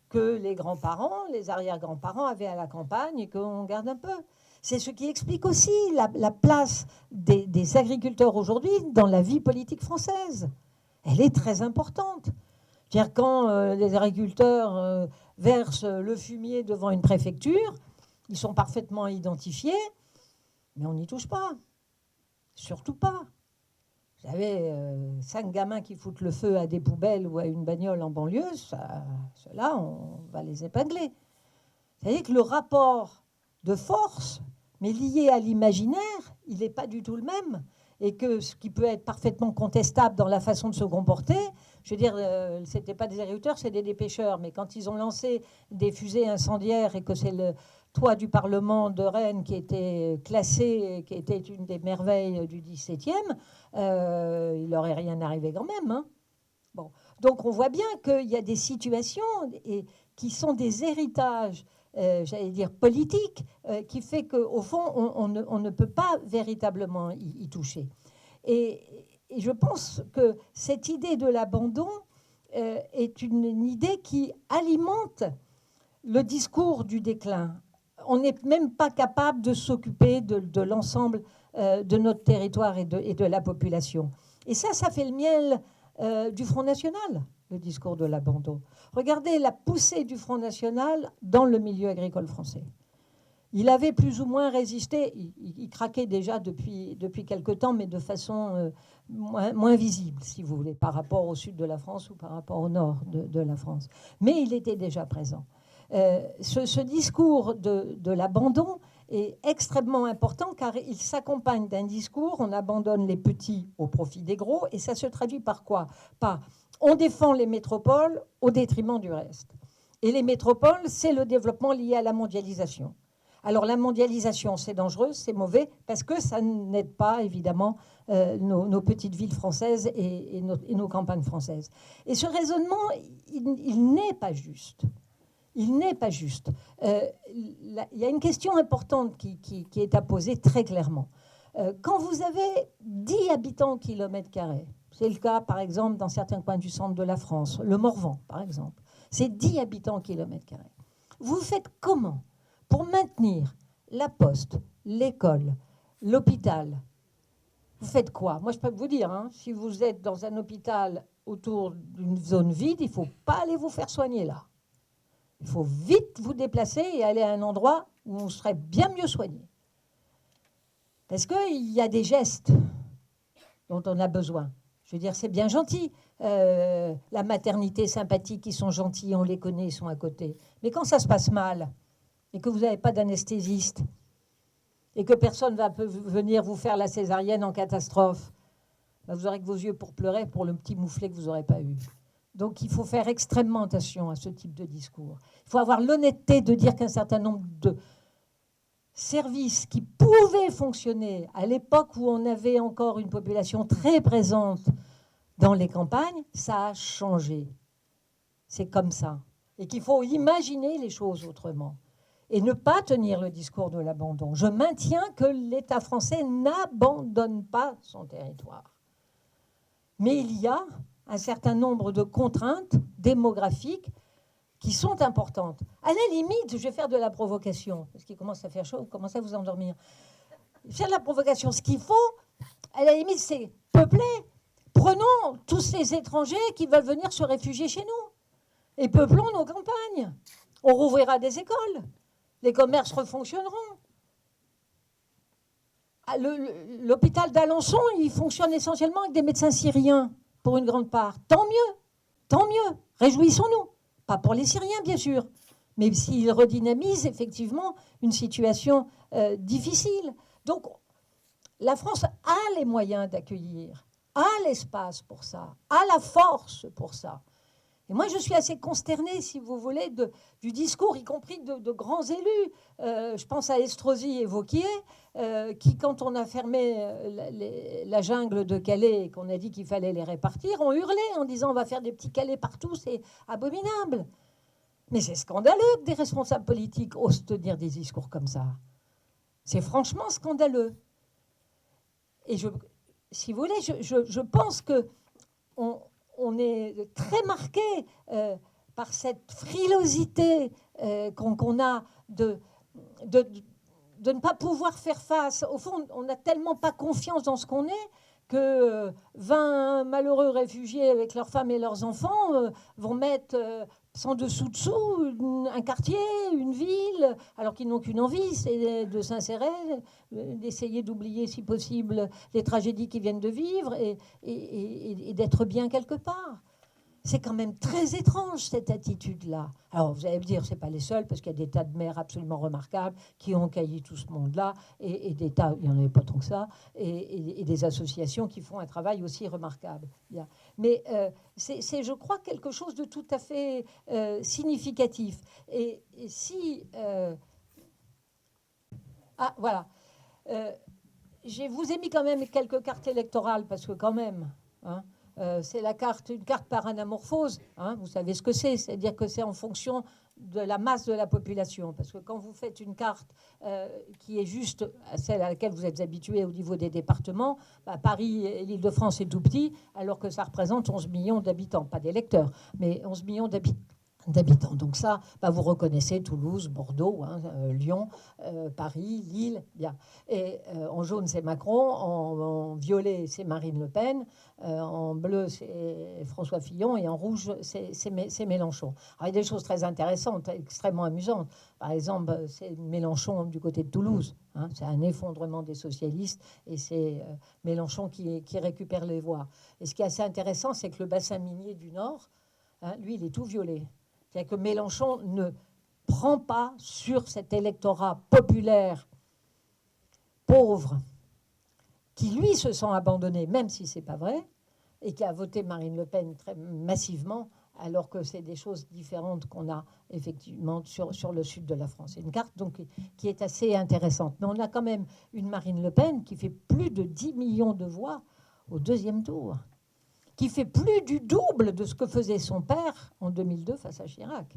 que les grands-parents, les arrière-grands-parents avaient à la campagne et qu'on garde un peu. C'est ce qui explique aussi la place des agriculteurs aujourd'hui dans la vie politique française. Elle est très importante. C'est-à-dire quand les agriculteurs versent le fumier devant une préfecture, ils sont parfaitement identifiés, mais on n'y touche pas. Surtout pas. Vous savez, 5 gamins qui foutent le feu à des poubelles ou à une bagnole en banlieue, ceux-là, on va les épingler. C'est-à-dire que le rapport de force, mais lié à l'imaginaire, il n'est pas du tout le même. et que ce qui peut être parfaitement contestable dans la façon de se comporter, je veux dire, ce n'était pas des agriculteurs, c'était des pêcheurs, mais quand ils ont lancé des fusées incendiaires et que c'est le toit du Parlement de Rennes qui était classé, qui était une des merveilles du XVIIe, il n'aurait rien arrivé quand même. Hein. Bon. Donc on voit bien qu'il y a des situations qui sont des héritages, j'allais dire politiques, qui fait qu'au fond, on ne peut pas véritablement y toucher. Et je pense que cette idée de l'abandon est une idée qui alimente le discours du déclin. On n'est même pas capable de s'occuper de l'ensemble de notre territoire et de la population. Et ça fait le miel du Front National, le discours de l'abandon. Regardez la poussée du Front National dans le milieu agricole français. Il avait plus ou moins résisté, il craquait déjà depuis quelque temps, mais de façon moins visible, si vous voulez, par rapport au sud de la France ou par rapport au nord de la France. Mais il était déjà présent. Ce discours de l'abandon est extrêmement important car il s'accompagne d'un discours, on abandonne les petits au profit des gros, et ça se traduit par quoi? Par on défend les métropoles au détriment du reste. Et les métropoles, c'est le développement lié à la mondialisation. Alors la mondialisation, c'est dangereux, c'est mauvais, parce que ça n'aide pas, évidemment, nos petites villes françaises et nos campagnes françaises. Et ce raisonnement, il n'est pas juste. Il n'est pas juste. Il y a une question importante qui est à poser très clairement. Quand vous avez 10 habitants au kilomètre carré, c'est le cas, par exemple, dans certains coins du centre de la France, le Morvan, par exemple, c'est 10 habitants au kilomètre carré. Vous faites comment pour maintenir la poste, l'école, l'hôpital? Vous faites quoi? Moi, je peux vous dire, hein, si vous êtes dans un hôpital autour d'une zone vide, il ne faut pas aller vous faire soigner là. Il faut vite vous déplacer et aller à un endroit où on serait bien mieux soigné. Parce qu'il y a des gestes dont on a besoin. Je veux dire, c'est bien gentil. La maternité sympathique, ils sont gentils, on les connaît, ils sont à côté. Mais quand ça se passe mal et que vous n'avez pas d'anesthésiste et que personne ne va venir vous faire la césarienne en catastrophe, ben vous aurez que vos yeux pour pleurer pour le petit mouflet que vous n'aurez pas eu. Donc il faut faire extrêmement attention à ce type de discours. Il faut avoir l'honnêteté de dire qu'un certain nombre de services qui pouvaient fonctionner à l'époque où on avait encore une population très présente dans les campagnes, ça a changé. C'est comme ça. Et qu'il faut imaginer les choses autrement. Et ne pas tenir le discours de l'abandon. Je maintiens que l'État français n'abandonne pas son territoire. Mais il y a un certain nombre de contraintes démographiques qui sont importantes. À la limite, je vais faire de la provocation, parce qu'il commence à faire chaud, vous commencez à vous endormir. Faire de la provocation, ce qu'il faut, à la limite, c'est peupler. Prenons tous ces étrangers qui veulent venir se réfugier chez nous et peuplons nos campagnes. On rouvrira des écoles, les commerces refonctionneront. L'hôpital d'Alençon, il fonctionne essentiellement avec des médecins syriens, pour une grande part. Tant mieux, réjouissons-nous. Pas pour les Syriens, bien sûr, mais s'ils redynamisent effectivement une situation difficile. Donc, la France a les moyens d'accueillir, a l'espace pour ça, a la force pour ça. Et moi, je suis assez consternée, si vous voulez, du discours, y compris de grands élus. Je pense à Estrosi et Vauquier, qui, quand on a fermé la jungle de Calais et qu'on a dit qu'il fallait les répartir, ont hurlé en disant on va faire des petits Calais partout, c'est abominable. Mais c'est scandaleux que des responsables politiques osent tenir des discours comme ça. C'est franchement scandaleux. Et si vous voulez, je pense qu'on est très marqué par cette frilosité qu'on a de ne pas pouvoir faire face. Au fond, on n'a tellement pas confiance dans ce qu'on est que 20 malheureux réfugiés avec leurs femmes et leurs enfants vont mettre sans dessous-dessous un quartier, une ville, alors qu'ils n'ont qu'une envie, c'est de s'insérer, d'essayer d'oublier si possible les tragédies qu'ils viennent de vivre et d'être bien quelque part. C'est quand même très étrange, cette attitude-là. Alors, vous allez me dire, ce n'est pas les seuls, parce qu'il y a des tas de maires absolument remarquables qui ont caillé tout ce monde-là, et des tas, il n'y en avait pas tant que ça, et des associations qui font un travail aussi remarquable. Bien. Mais c'est, je crois, quelque chose de tout à fait significatif. Et si... ah, voilà. Je vous ai mis quand même quelques cartes électorales, parce que quand même... Hein, c'est une carte par anamorphose. Hein, vous savez ce que c'est-à-dire que c'est en fonction de la masse de la population. Parce que quand vous faites une carte qui est juste celle à laquelle vous êtes habitué au niveau des départements, bah, Paris et l'Île-de-France est tout petit, alors que ça représente 11 millions d'habitants, pas d'électeurs, mais 11 millions d'habitants. Donc ça, bah, vous reconnaissez Toulouse, Bordeaux, hein, Lyon, Paris, Lille, bien. Et en jaune, c'est Macron, en violet, c'est Marine Le Pen, en bleu, c'est François Fillon, et en rouge, c'est Mélenchon. Alors, il y a des choses très intéressantes, extrêmement amusantes. Par exemple, c'est Mélenchon du côté de Toulouse. Hein, c'est un effondrement des socialistes, et c'est Mélenchon qui récupère les voix. Et ce qui est assez intéressant, c'est que le bassin minier du Nord, hein, lui, il est tout violet. C'est-à-dire que Mélenchon ne prend pas sur cet électorat populaire pauvre qui, lui, se sent abandonné, même si ce n'est pas vrai, et qui a voté Marine Le Pen très massivement, alors que c'est des choses différentes qu'on a effectivement sur le sud de la France. C'est une carte donc qui est assez intéressante. Mais on a quand même une Marine Le Pen qui fait plus de 10 millions de voix au deuxième tour, qui fait plus du double de ce que faisait son père en 2002 face à Chirac.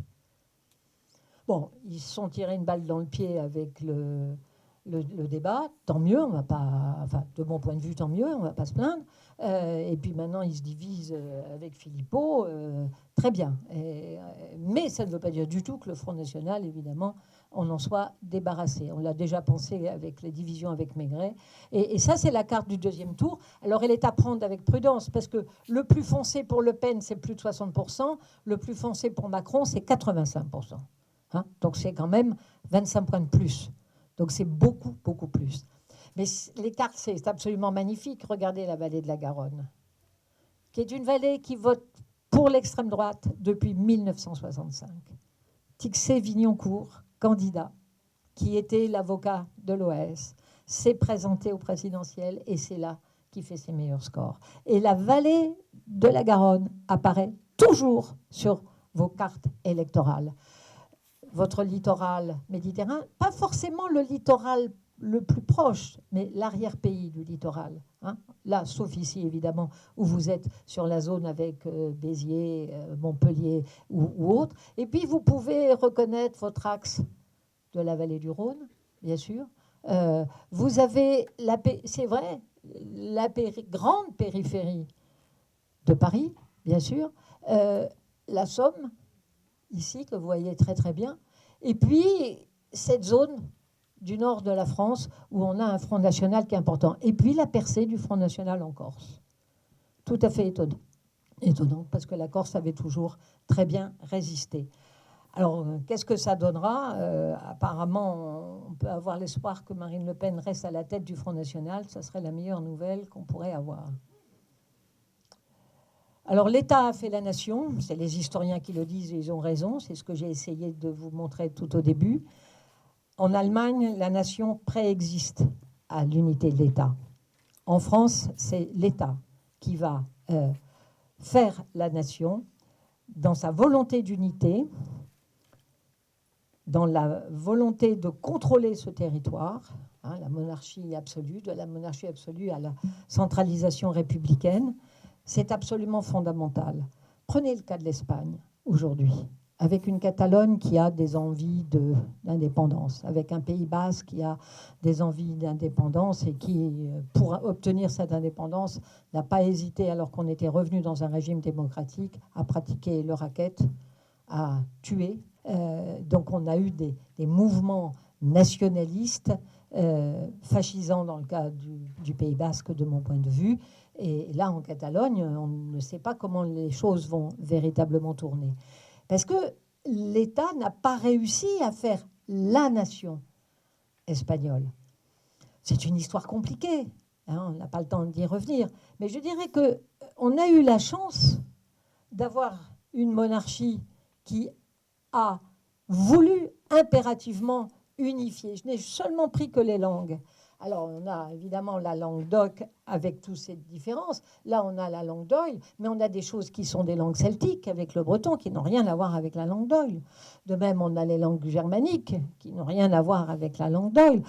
Bon, ils se sont tirés une balle dans le pied avec le débat, tant mieux, on va pas, enfin, de mon point de vue, tant mieux, on ne va pas se plaindre. Et puis maintenant, ils se divisent avec Philippot, très bien. Mais ça ne veut pas dire du tout que le Front National, évidemment, on en soit débarrassé. On l'a déjà pensé avec les divisions avec Maigret. Et ça, c'est la carte du deuxième tour. Alors, elle est à prendre avec prudence, parce que le plus foncé pour Le Pen, c'est plus de 60%. Le plus foncé pour Macron, c'est 85%. Hein, donc, c'est quand même 25 points de plus. Donc, c'est beaucoup, beaucoup plus. Mais les cartes, c'est absolument magnifique. Regardez la vallée de la Garonne, qui est une vallée qui vote pour l'extrême droite depuis 1965. Tixier-Vignoncourt, candidat, qui était l'avocat de l'OAS, s'est présenté au présidentiel et c'est là qu'il fait ses meilleurs scores. Et la vallée de la Garonne apparaît toujours sur vos cartes électorales. Votre littoral méditerranéen, pas forcément le littoral le plus proche, mais l'arrière-pays du littoral. Hein. Là, sauf ici, évidemment, où vous êtes sur la zone avec Béziers, Montpellier ou autre. Et puis, vous pouvez reconnaître votre axe de la vallée du Rhône, bien sûr. Vous avez, c'est vrai, la grande périphérie de Paris, bien sûr. La Somme, ici, que vous voyez très très bien. Et puis, cette zone du nord de la France, où on a un Front National qui est important. Et puis, la percée du Front National en Corse. Tout à fait étonnant. Étonnant, parce que la Corse avait toujours très bien résisté. Alors, qu'est-ce que ça donnera ? Apparemment, on peut avoir l'espoir que Marine Le Pen reste à la tête du Front National. Ça serait la meilleure nouvelle qu'on pourrait avoir. Alors, l'État a fait la nation. C'est les historiens qui le disent et ils ont raison. C'est ce que j'ai essayé de vous montrer tout au début. En Allemagne, la nation préexiste à l'unité de l'État. En France, c'est l'État qui va faire la nation dans sa volonté d'unité, dans la volonté de contrôler ce territoire, hein, la monarchie absolue, de la monarchie absolue à la centralisation républicaine. C'est absolument fondamental. Prenez le cas de l'Espagne aujourd'hui, avec une Catalogne qui a des envies d'indépendance, avec un Pays Basque qui a des envies d'indépendance et qui, pour obtenir cette indépendance, n'a pas hésité, alors qu'on était revenu dans un régime démocratique, à pratiquer le racket, à tuer. Donc on a eu des mouvements nationalistes, fascisants dans le cas du Pays Basque, de mon point de vue. Et là, en Catalogne, on ne sait pas comment les choses vont véritablement tourner. Parce que l'État n'a pas réussi à faire la nation espagnole. C'est une histoire compliquée, hein, on n'a pas le temps d'y revenir. Mais je dirais qu'on a eu la chance d'avoir une monarchie qui a voulu impérativement unifier. Je n'ai seulement pris que les langues. Alors, on a évidemment la langue d'oc avec toutes ces différences. Là, on a la langue d'oïl, mais on a des choses qui sont des langues celtiques avec le breton qui n'ont rien à voir avec la langue d'oïl. De même, on a les langues germaniques qui n'ont rien à voir avec la langue d'oïl.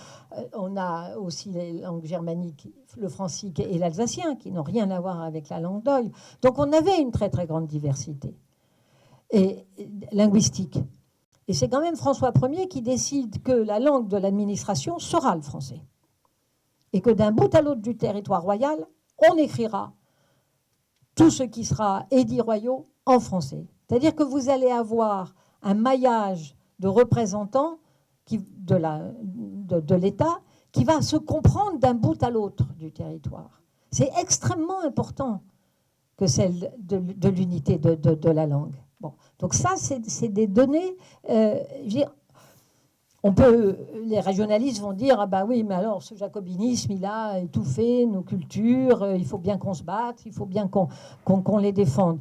On a aussi les langues germaniques, le francique et l'alsacien qui n'ont rien à voir avec la langue d'oïl. Donc, on avait une très, très grande diversité et linguistique. Et c'est quand même François Ier qui décide que la langue de l'administration sera le français. Et que d'un bout à l'autre du territoire royal, on écrira tout ce qui sera édits royaux en français. C'est-à-dire que vous allez avoir un maillage de représentants de l'État qui va se comprendre d'un bout à l'autre du territoire. C'est extrêmement important que celle de l'unité de la langue. Bon. Donc ça, c'est des données... les régionalistes vont dire, ah ben oui, mais alors ce jacobinisme, il a étouffé nos cultures, il faut bien qu'on se batte, il faut bien qu'on les défende.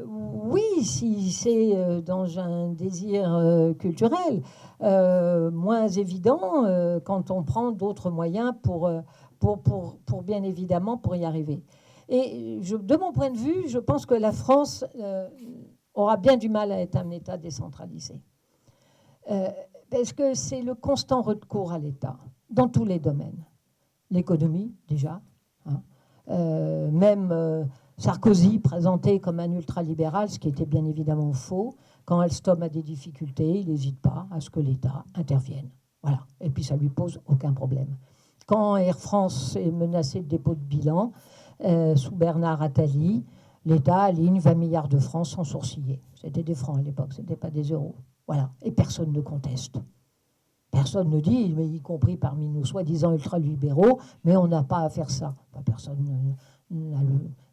Oui, si c'est dans un désir culturel, moins évident quand on prend d'autres moyens pour bien évidemment pour y arriver. Et de mon point de vue, je pense que la France aura bien du mal à être un État décentralisé. Parce que c'est le constant recours à l'État, dans tous les domaines. L'économie, déjà. Hein. Même Sarkozy, présenté comme un ultralibéral, ce qui était bien évidemment faux, quand Alstom a des difficultés, il n'hésite pas à ce que l'État intervienne. Voilà. Et puis ça ne lui pose aucun problème. Quand Air France est menacé de dépôt de bilan, sous Bernard Attali, l'État aligne 20 milliards de francs sans sourciller. C'était des francs à l'époque, ce n'était pas des euros. Voilà, et personne ne conteste. Personne ne dit, mais y compris parmi nous soi-disant ultralibéraux, mais on n'a pas à faire ça. Enfin, personne n'a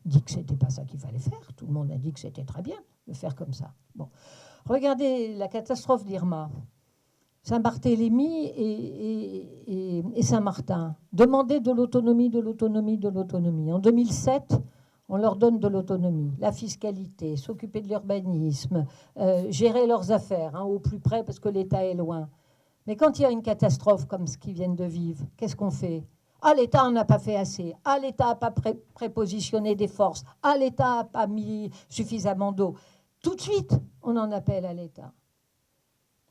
dit que ce n'était pas ça qu'il fallait faire. Tout le monde a dit que c'était très bien de faire comme ça. Bon. Regardez la catastrophe d'Irma. Saint-Barthélemy et Saint-Martin demandaient de l'autonomie, de l'autonomie, de l'autonomie. En 2007, on leur donne de l'autonomie, la fiscalité, s'occuper de l'urbanisme, gérer leurs affaires au plus près parce que l'État est loin. Mais quand il y a une catastrophe comme ce qu'ils viennent de vivre, qu'est-ce qu'on fait ? Ah, l'État n'a pas fait assez. Ah, l'État n'a pas prépositionné des forces. Ah, l'État n'a pas mis suffisamment d'eau. Tout de suite, on en appelle à l'État.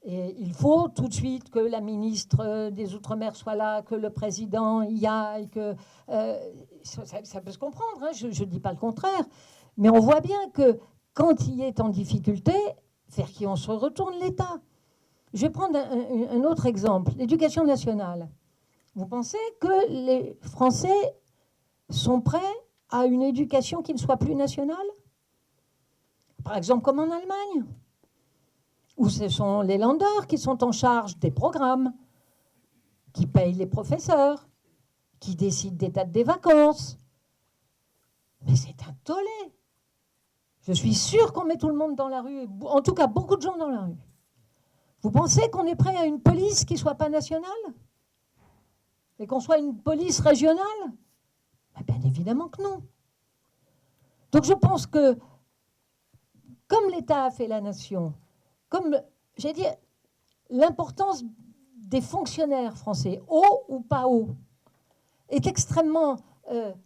Et il faut tout de suite que la ministre des Outre-mer soit là, que le président y aille, que ça peut se comprendre, hein, je ne dis pas le contraire, mais on voit bien que quand il est en difficulté, vers qui on se retourne l'État. Je vais prendre un autre exemple, l'éducation nationale. Vous pensez que les Français sont prêts à une éducation qui ne soit plus nationale ? Par exemple, comme en Allemagne, où ce sont les Länder qui sont en charge des programmes, qui payent les professeurs, qui décident des dates des vacances. Mais c'est un tollé. Je suis sûre qu'on met tout le monde dans la rue, en tout cas beaucoup de gens dans la rue. Vous pensez qu'on est prêt à une police qui ne soit pas nationale ? Et qu'on soit une police régionale ? Bien évidemment que non. Donc je pense que, comme l'État a fait la nation, comme, j'ai dit, l'importance des fonctionnaires français, hauts ou pas hauts, est extrêmement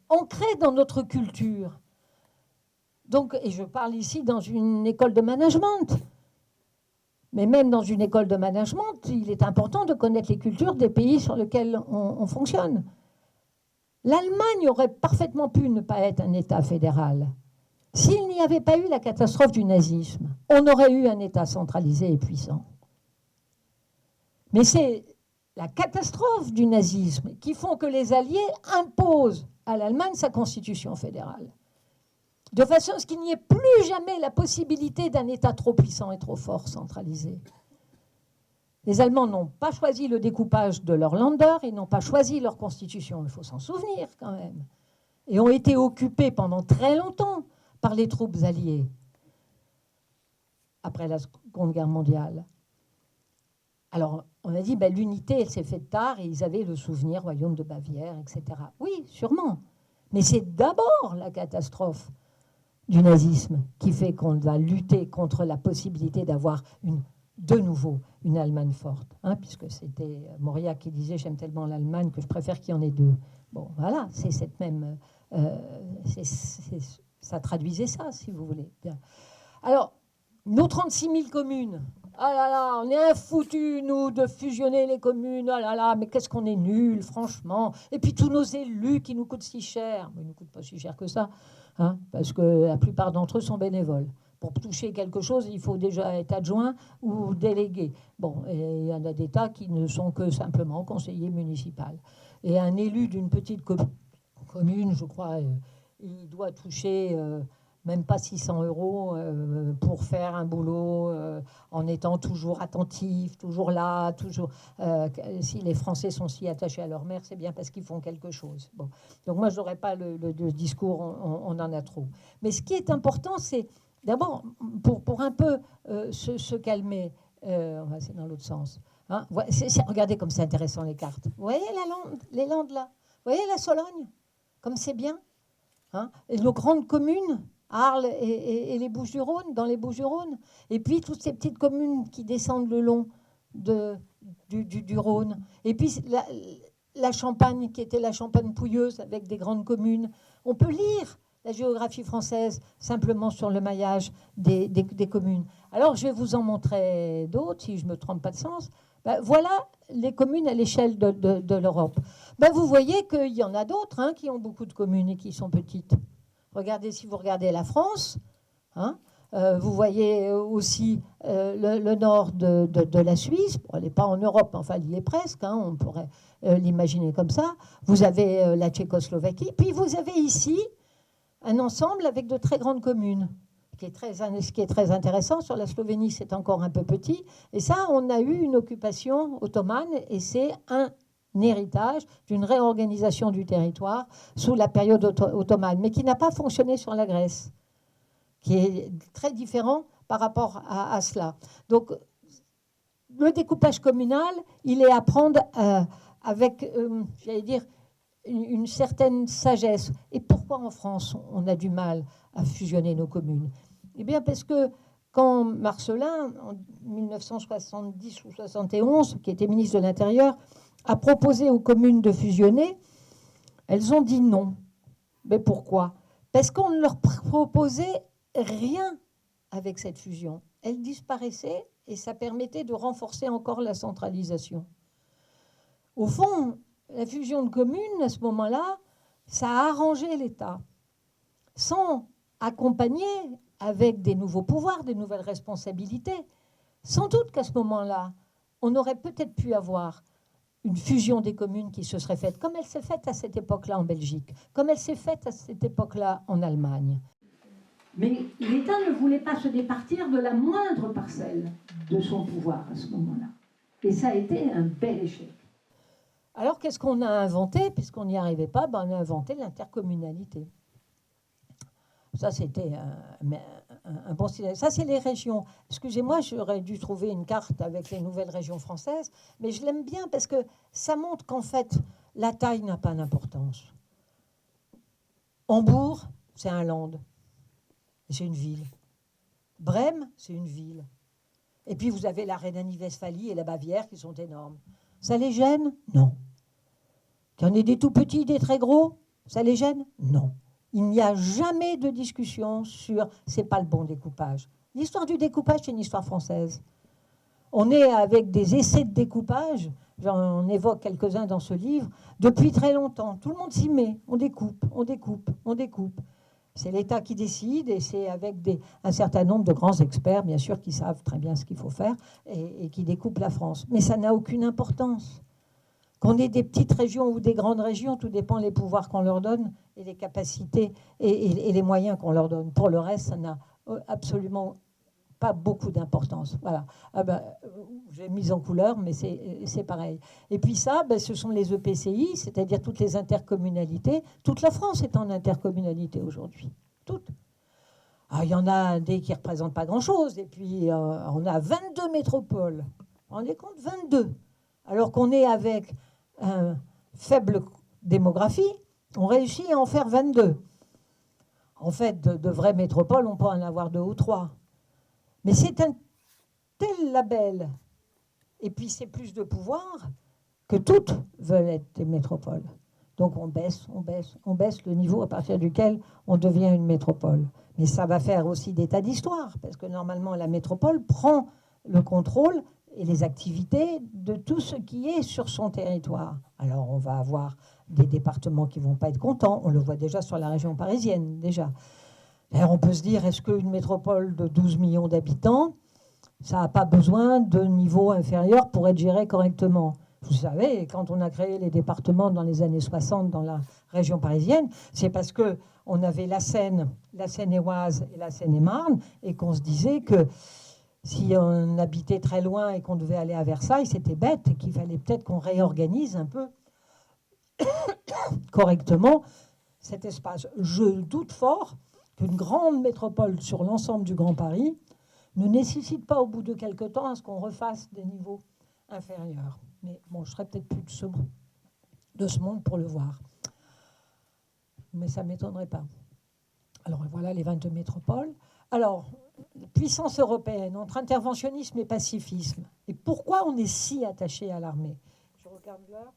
ancrée dans notre culture. Donc, et je parle ici dans une école de management. Mais même dans une école de management, il est important de connaître les cultures des pays sur lesquels on fonctionne. L'Allemagne aurait parfaitement pu ne pas être un État fédéral. S'il n'y avait pas eu la catastrophe du nazisme, on aurait eu un État centralisé et puissant. Mais c'est la catastrophe du nazisme qui font que les Alliés imposent à l'Allemagne sa constitution fédérale, de façon à ce qu'il n'y ait plus jamais la possibilité d'un État trop puissant et trop fort centralisé. Les Allemands n'ont pas choisi le découpage de leur Länder, ils n'ont pas choisi leur constitution, il faut s'en souvenir quand même, et ont été occupés pendant très longtemps par les troupes alliées après la Seconde Guerre mondiale. Alors, on a dit, l'unité, elle s'est faite tard, et ils avaient le souvenir, royaume de Bavière, etc. Oui, sûrement. Mais c'est d'abord la catastrophe du nazisme qui fait qu'on va lutter contre la possibilité d'avoir de nouveau une Allemagne forte, hein, puisque c'était Mauriac qui disait « J'aime tellement l'Allemagne que je préfère qu'il y en ait deux ». Bon, voilà, c'est cette même... ça traduisait ça, si vous voulez. Bien. Alors, nos 36 000 communes, ah là là, on est infoutus, nous, de fusionner les communes, ah là là, mais qu'est-ce qu'on est nuls, franchement. Et puis tous nos élus qui nous coûtent si cher, mais ils ne nous coûtent pas si cher que ça, hein, parce que la plupart d'entre eux sont bénévoles. Pour toucher quelque chose, il faut déjà être adjoint ou délégué. Bon, et il y en a des tas qui ne sont que simplement conseillers municipaux. Et un élu d'une petite commune, je crois, il doit toucher même pas 600 € pour faire un boulot en étant toujours attentif, toujours là, toujours. Si les Français sont si attachés à leur mère, c'est bien parce qu'ils font quelque chose. Bon. Donc moi, je n'aurais pas le discours, on en a trop. Mais ce qui est important, c'est d'abord, pour un peu se calmer, c'est dans l'autre sens. Hein, regardez comme c'est intéressant les cartes. Vous voyez les Landes là? Vous voyez la Sologne? Comme c'est bien, hein, et nos grandes communes, Arles et les Bouches-du-Rhône, dans les Bouches-du-Rhône. Et puis toutes ces petites communes qui descendent le long du Rhône. Et puis la Champagne, qui était la Champagne pouilleuse, avec des grandes communes. On peut lire la géographie française simplement sur le maillage des communes. Alors, je vais vous en montrer d'autres, si je ne me trompe pas de sens. Ben, voilà les communes à l'échelle de l'Europe. Ben, vous voyez qu'il y en a d'autres, hein, qui ont beaucoup de communes et qui sont petites. Regardez, si vous regardez la France, hein, vous voyez aussi le nord de la Suisse. Bon, elle n'est pas en Europe, enfin, il est presque, hein, on pourrait l'imaginer comme ça. Vous avez la Tchécoslovaquie. Puis vous avez ici un ensemble avec de très grandes communes. Ce qui est très intéressant, sur la Slovénie, c'est encore un peu petit. Et ça, on a eu une occupation ottomane et c'est un héritage d'une réorganisation du territoire sous la période ottomane, mais qui n'a pas fonctionné sur la Grèce, qui est très différent par rapport à cela. Donc, le découpage communal, il est à prendre avec, j'allais dire, une certaine sagesse. Et pourquoi en France, on a du mal à fusionner nos communes? Eh bien, parce que quand Marcellin, en 1970 ou 71, qui était ministre de l'Intérieur, a proposé aux communes de fusionner, elles ont dit non. Mais pourquoi? Parce qu'on ne leur proposait rien avec cette fusion. Elle disparaissait et ça permettait de renforcer encore la centralisation. Au fond, la fusion de communes, à ce moment-là, ça a arrangé l'État, sans accompagner avec des nouveaux pouvoirs, des nouvelles responsabilités. Sans doute qu'à ce moment-là, on aurait peut-être pu avoir une fusion des communes qui se serait faite, comme elle s'est faite à cette époque-là en Belgique, comme elle s'est faite à cette époque-là en Allemagne. Mais l'État ne voulait pas se départir de la moindre parcelle de son pouvoir à ce moment-là. Et ça a été un bel échec. Alors, qu'est-ce qu'on a inventé? Puisqu'on n'y arrivait pas, on a inventé l'intercommunalité. Ça, c'était un bon signal. Ça, c'est les régions. Excusez-moi, j'aurais dû trouver une carte avec les nouvelles régions françaises, mais je l'aime bien parce que ça montre qu'en fait, la taille n'a pas d'importance. Hambourg, c'est un land. C'est une ville. Brême, c'est une ville. Et puis, vous avez la Rhénanie-Westphalie et la Bavière qui sont énormes. Ça les gêne? Non. Qu'il y en ait des tout petits, des très gros? Ça les gêne? Non. Il n'y a jamais de discussion sur c'est pas le bon découpage. L'histoire du découpage, c'est une histoire française. On est avec des essais de découpage, j'en évoque quelques-uns dans ce livre, depuis très longtemps. Tout le monde s'y met. On découpe, on découpe, on découpe. C'est l'État qui décide et c'est avec un certain nombre de grands experts, bien sûr, qui savent très bien ce qu'il faut faire et qui découpent la France. Mais ça n'a aucune importance. Qu'on ait des petites régions ou des grandes régions, tout dépend des pouvoirs qu'on leur donne et des capacités et les moyens qu'on leur donne. Pour le reste, ça n'a absolument pas beaucoup d'importance. Voilà. J'ai mis en couleur, mais c'est pareil. Et puis ça, ce sont les EPCI, c'est-à-dire toutes les intercommunalités. Toute la France est en intercommunalité aujourd'hui. Toutes. Il y en a des qui ne représentent pas grand-chose. Et puis, on a 22 métropoles. Vous vous rendez compte? 22. Alors qu'on est avec faible démographie, on réussit à en faire 22. En fait, de vraies métropoles, on peut en avoir 2 ou 3. Mais c'est un tel label, et puis c'est plus de pouvoir, que toutes veulent être des métropoles. Donc on baisse le niveau à partir duquel on devient une métropole. Mais ça va faire aussi des tas d'histoires, parce que normalement la métropole prend le contrôle et les activités de tout ce qui est sur son territoire. Alors on va avoir des départements qui ne vont pas être contents, on le voit déjà sur la région parisienne, déjà. Alors on peut se dire, est-ce qu'une métropole de 12 millions d'habitants, ça n'a pas besoin de niveau inférieur pour être géré correctement? Vous savez, quand on a créé les départements dans les années 60 dans la région parisienne, c'est parce qu'on avait la Seine-et-Oise et la Seine-et-Marne, et qu'on se disait que si on habitait très loin et qu'on devait aller à Versailles, c'était bête et qu'il fallait peut-être qu'on réorganise un peu correctement cet espace. Je doute fort qu'une grande métropole sur l'ensemble du Grand Paris ne nécessite pas au bout de quelque temps à ce qu'on refasse des niveaux inférieurs. Mais bon, je serais peut-être plus de ce monde pour le voir. Mais ça ne m'étonnerait pas. Alors voilà les 22 métropoles. Alors, puissance européenne, entre interventionnisme et pacifisme. Et pourquoi on est si attaché à l'armée? Je regarde l'heure.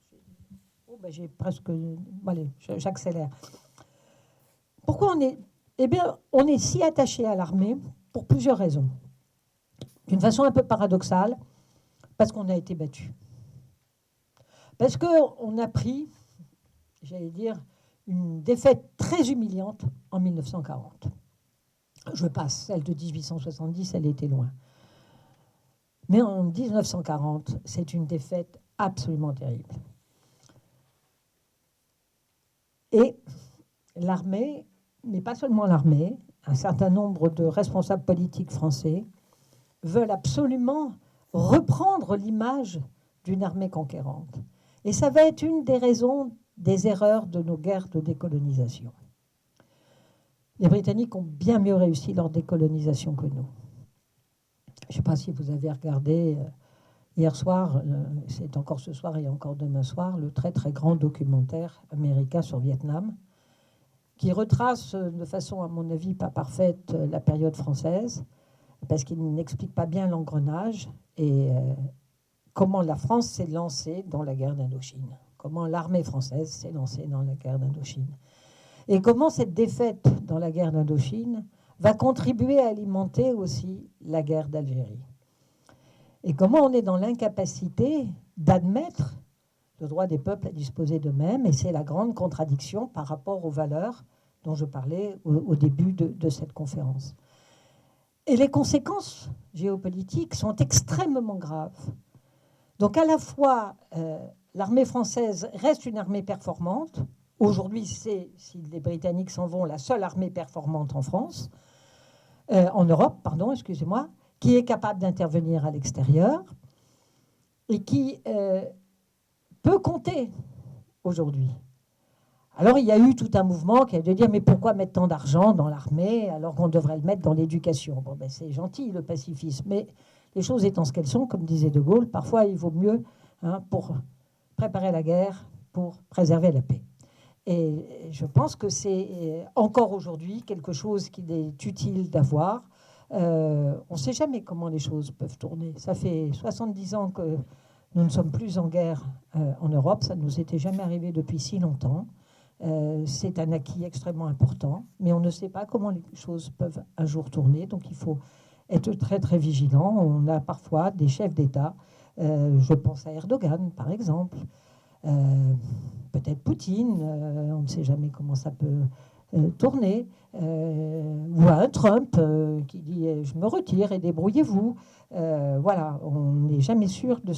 J'ai presque... Allez, j'accélère. Pourquoi on est... Eh bien, on est si attaché à l'armée pour plusieurs raisons. D'une façon un peu paradoxale, parce qu'on a été battu. Parce qu'on a pris, j'allais dire, une défaite très humiliante en 1940. Je passe, celle de 1870, elle était loin. Mais en 1940, c'est une défaite absolument terrible. Et l'armée, mais pas seulement l'armée, un certain nombre de responsables politiques français veulent absolument reprendre l'image d'une armée conquérante. Et ça va être une des raisons des erreurs de nos guerres de décolonisation. Les Britanniques ont bien mieux réussi leur décolonisation que nous. Je ne sais pas si vous avez regardé hier soir, c'est encore ce soir et encore demain soir, le très très grand documentaire américain sur Vietnam, qui retrace de façon, à mon avis, pas parfaite, la période française, parce qu'il n'explique pas bien l'engrenage et comment la France s'est lancée dans la guerre d'Indochine, comment l'armée française s'est lancée dans la guerre d'Indochine, et comment cette défaite dans la guerre d'Indochine va contribuer à alimenter aussi la guerre d'Algérie. Et comment on est dans l'incapacité d'admettre le droit des peuples à disposer d'eux-mêmes, et c'est la grande contradiction par rapport aux valeurs dont je parlais au début de cette conférence. Et les conséquences géopolitiques sont extrêmement graves. Donc à la fois, l'armée française reste une armée performante. Aujourd'hui, c'est, si les Britanniques s'en vont, la seule armée performante en France, en Europe, pardon, excusez-moi, qui est capable d'intervenir à l'extérieur et qui peut compter aujourd'hui. Alors il y a eu tout un mouvement qui a de dire mais pourquoi mettre tant d'argent dans l'armée alors qu'on devrait le mettre dans l'éducation? Bon, ben, c'est gentil le pacifisme, mais les choses étant ce qu'elles sont, comme disait De Gaulle, parfois il vaut mieux pour préparer la guerre, pour préserver la paix. Et je pense que c'est encore aujourd'hui quelque chose qu'il est utile d'avoir. On ne sait jamais comment les choses peuvent tourner. Ça fait 70 ans que nous ne sommes plus en guerre en Europe. Ça ne nous était jamais arrivé depuis si longtemps. C'est un acquis extrêmement important, mais on ne sait pas comment les choses peuvent un jour tourner. Donc il faut être très très vigilant. On a parfois des chefs d'État, je pense à Erdogan par exemple, peut-être Poutine, on ne sait jamais comment ça peut tourner, ou à un Trump qui dit je me retire et débrouillez-vous. Voilà, on n'est jamais sûr de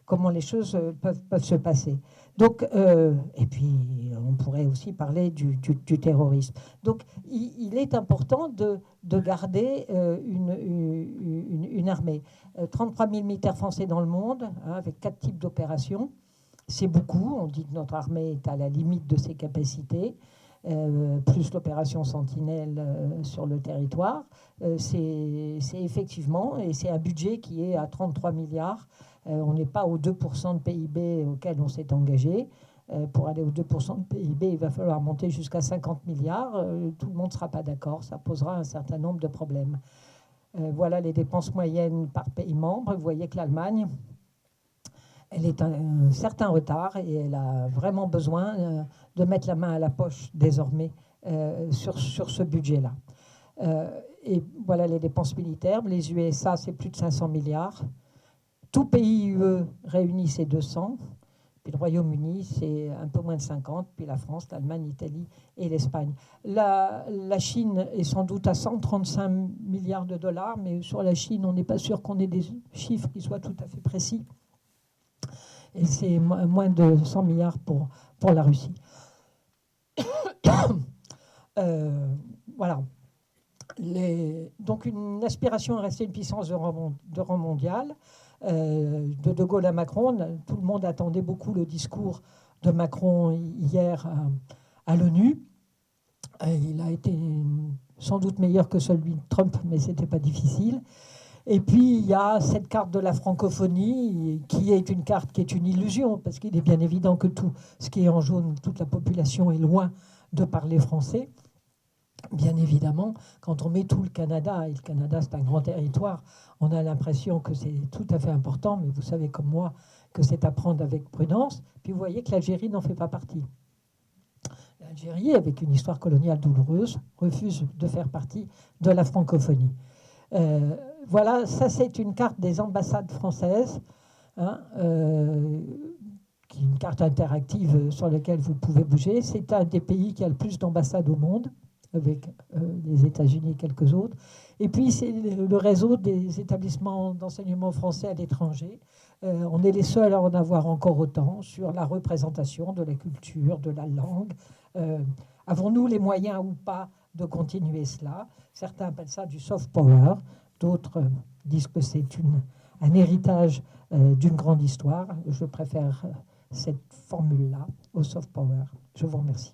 comment les choses peuvent se passer. Donc, et puis on pourrait aussi parler du terrorisme. Donc il est important de garder une armée. 33 000 militaires français dans le monde, avec 4 types d'opérations. C'est beaucoup. On dit que notre armée est à la limite de ses capacités. Plus l'opération Sentinelle sur le territoire. C'est effectivement, et c'est un budget qui est à 33 milliards. On n'est pas aux 2% de PIB auquel on s'est engagé. Pour aller aux 2% de PIB, il va falloir monter jusqu'à 50 milliards. Tout le monde ne sera pas d'accord. Ça posera un certain nombre de problèmes. Voilà les dépenses moyennes par pays membre. Vous voyez que l'Allemagne, elle est un certain retard et elle a vraiment besoin de mettre la main à la poche désormais sur ce budget-là. Et voilà les dépenses militaires. Les USA, c'est plus de 500 milliards. Tout pays UE réunit, c'est 200. Puis le Royaume-Uni, c'est un peu moins de 50. Puis la France, l'Allemagne, l'Italie et l'Espagne. La Chine est sans doute à 135 milliards de dollars, mais sur la Chine, on n'est pas sûr qu'on ait des chiffres qui soient tout à fait précis. Et c'est moins de 100 milliards pour la Russie. Voilà. Donc une aspiration à rester une puissance de rang mondial. De Gaulle à Macron, tout le monde attendait beaucoup le discours de Macron hier à l'ONU. Il a été sans doute meilleur que celui de Trump, mais ce n'était pas difficile. Et puis, il y a cette carte de la francophonie, qui est une carte qui est une illusion, parce qu'il est bien évident que tout ce qui est en jaune, toute la population est loin de parler français. Bien évidemment, quand on met tout le Canada, et le Canada c'est un grand territoire, on a l'impression que c'est tout à fait important, mais vous savez comme moi que c'est à prendre avec prudence. Puis vous voyez que l'Algérie n'en fait pas partie. L'Algérie, avec une histoire coloniale douloureuse, refuse de faire partie de la francophonie. Voilà, ça c'est une carte des ambassades françaises, hein, qui est une carte interactive sur laquelle vous pouvez bouger. C'est un des pays qui a le plus d'ambassades au monde, avec les États-Unis et quelques autres. Et puis, c'est le réseau des établissements d'enseignement français à l'étranger. On est les seuls à en avoir encore autant sur la représentation de la culture, de la langue. Avons-nous les moyens ou pas de continuer cela? Certains appellent ça du soft power. D'autres disent que c'est un héritage d'une grande histoire. Je préfère cette formule-là au soft power. Je vous remercie.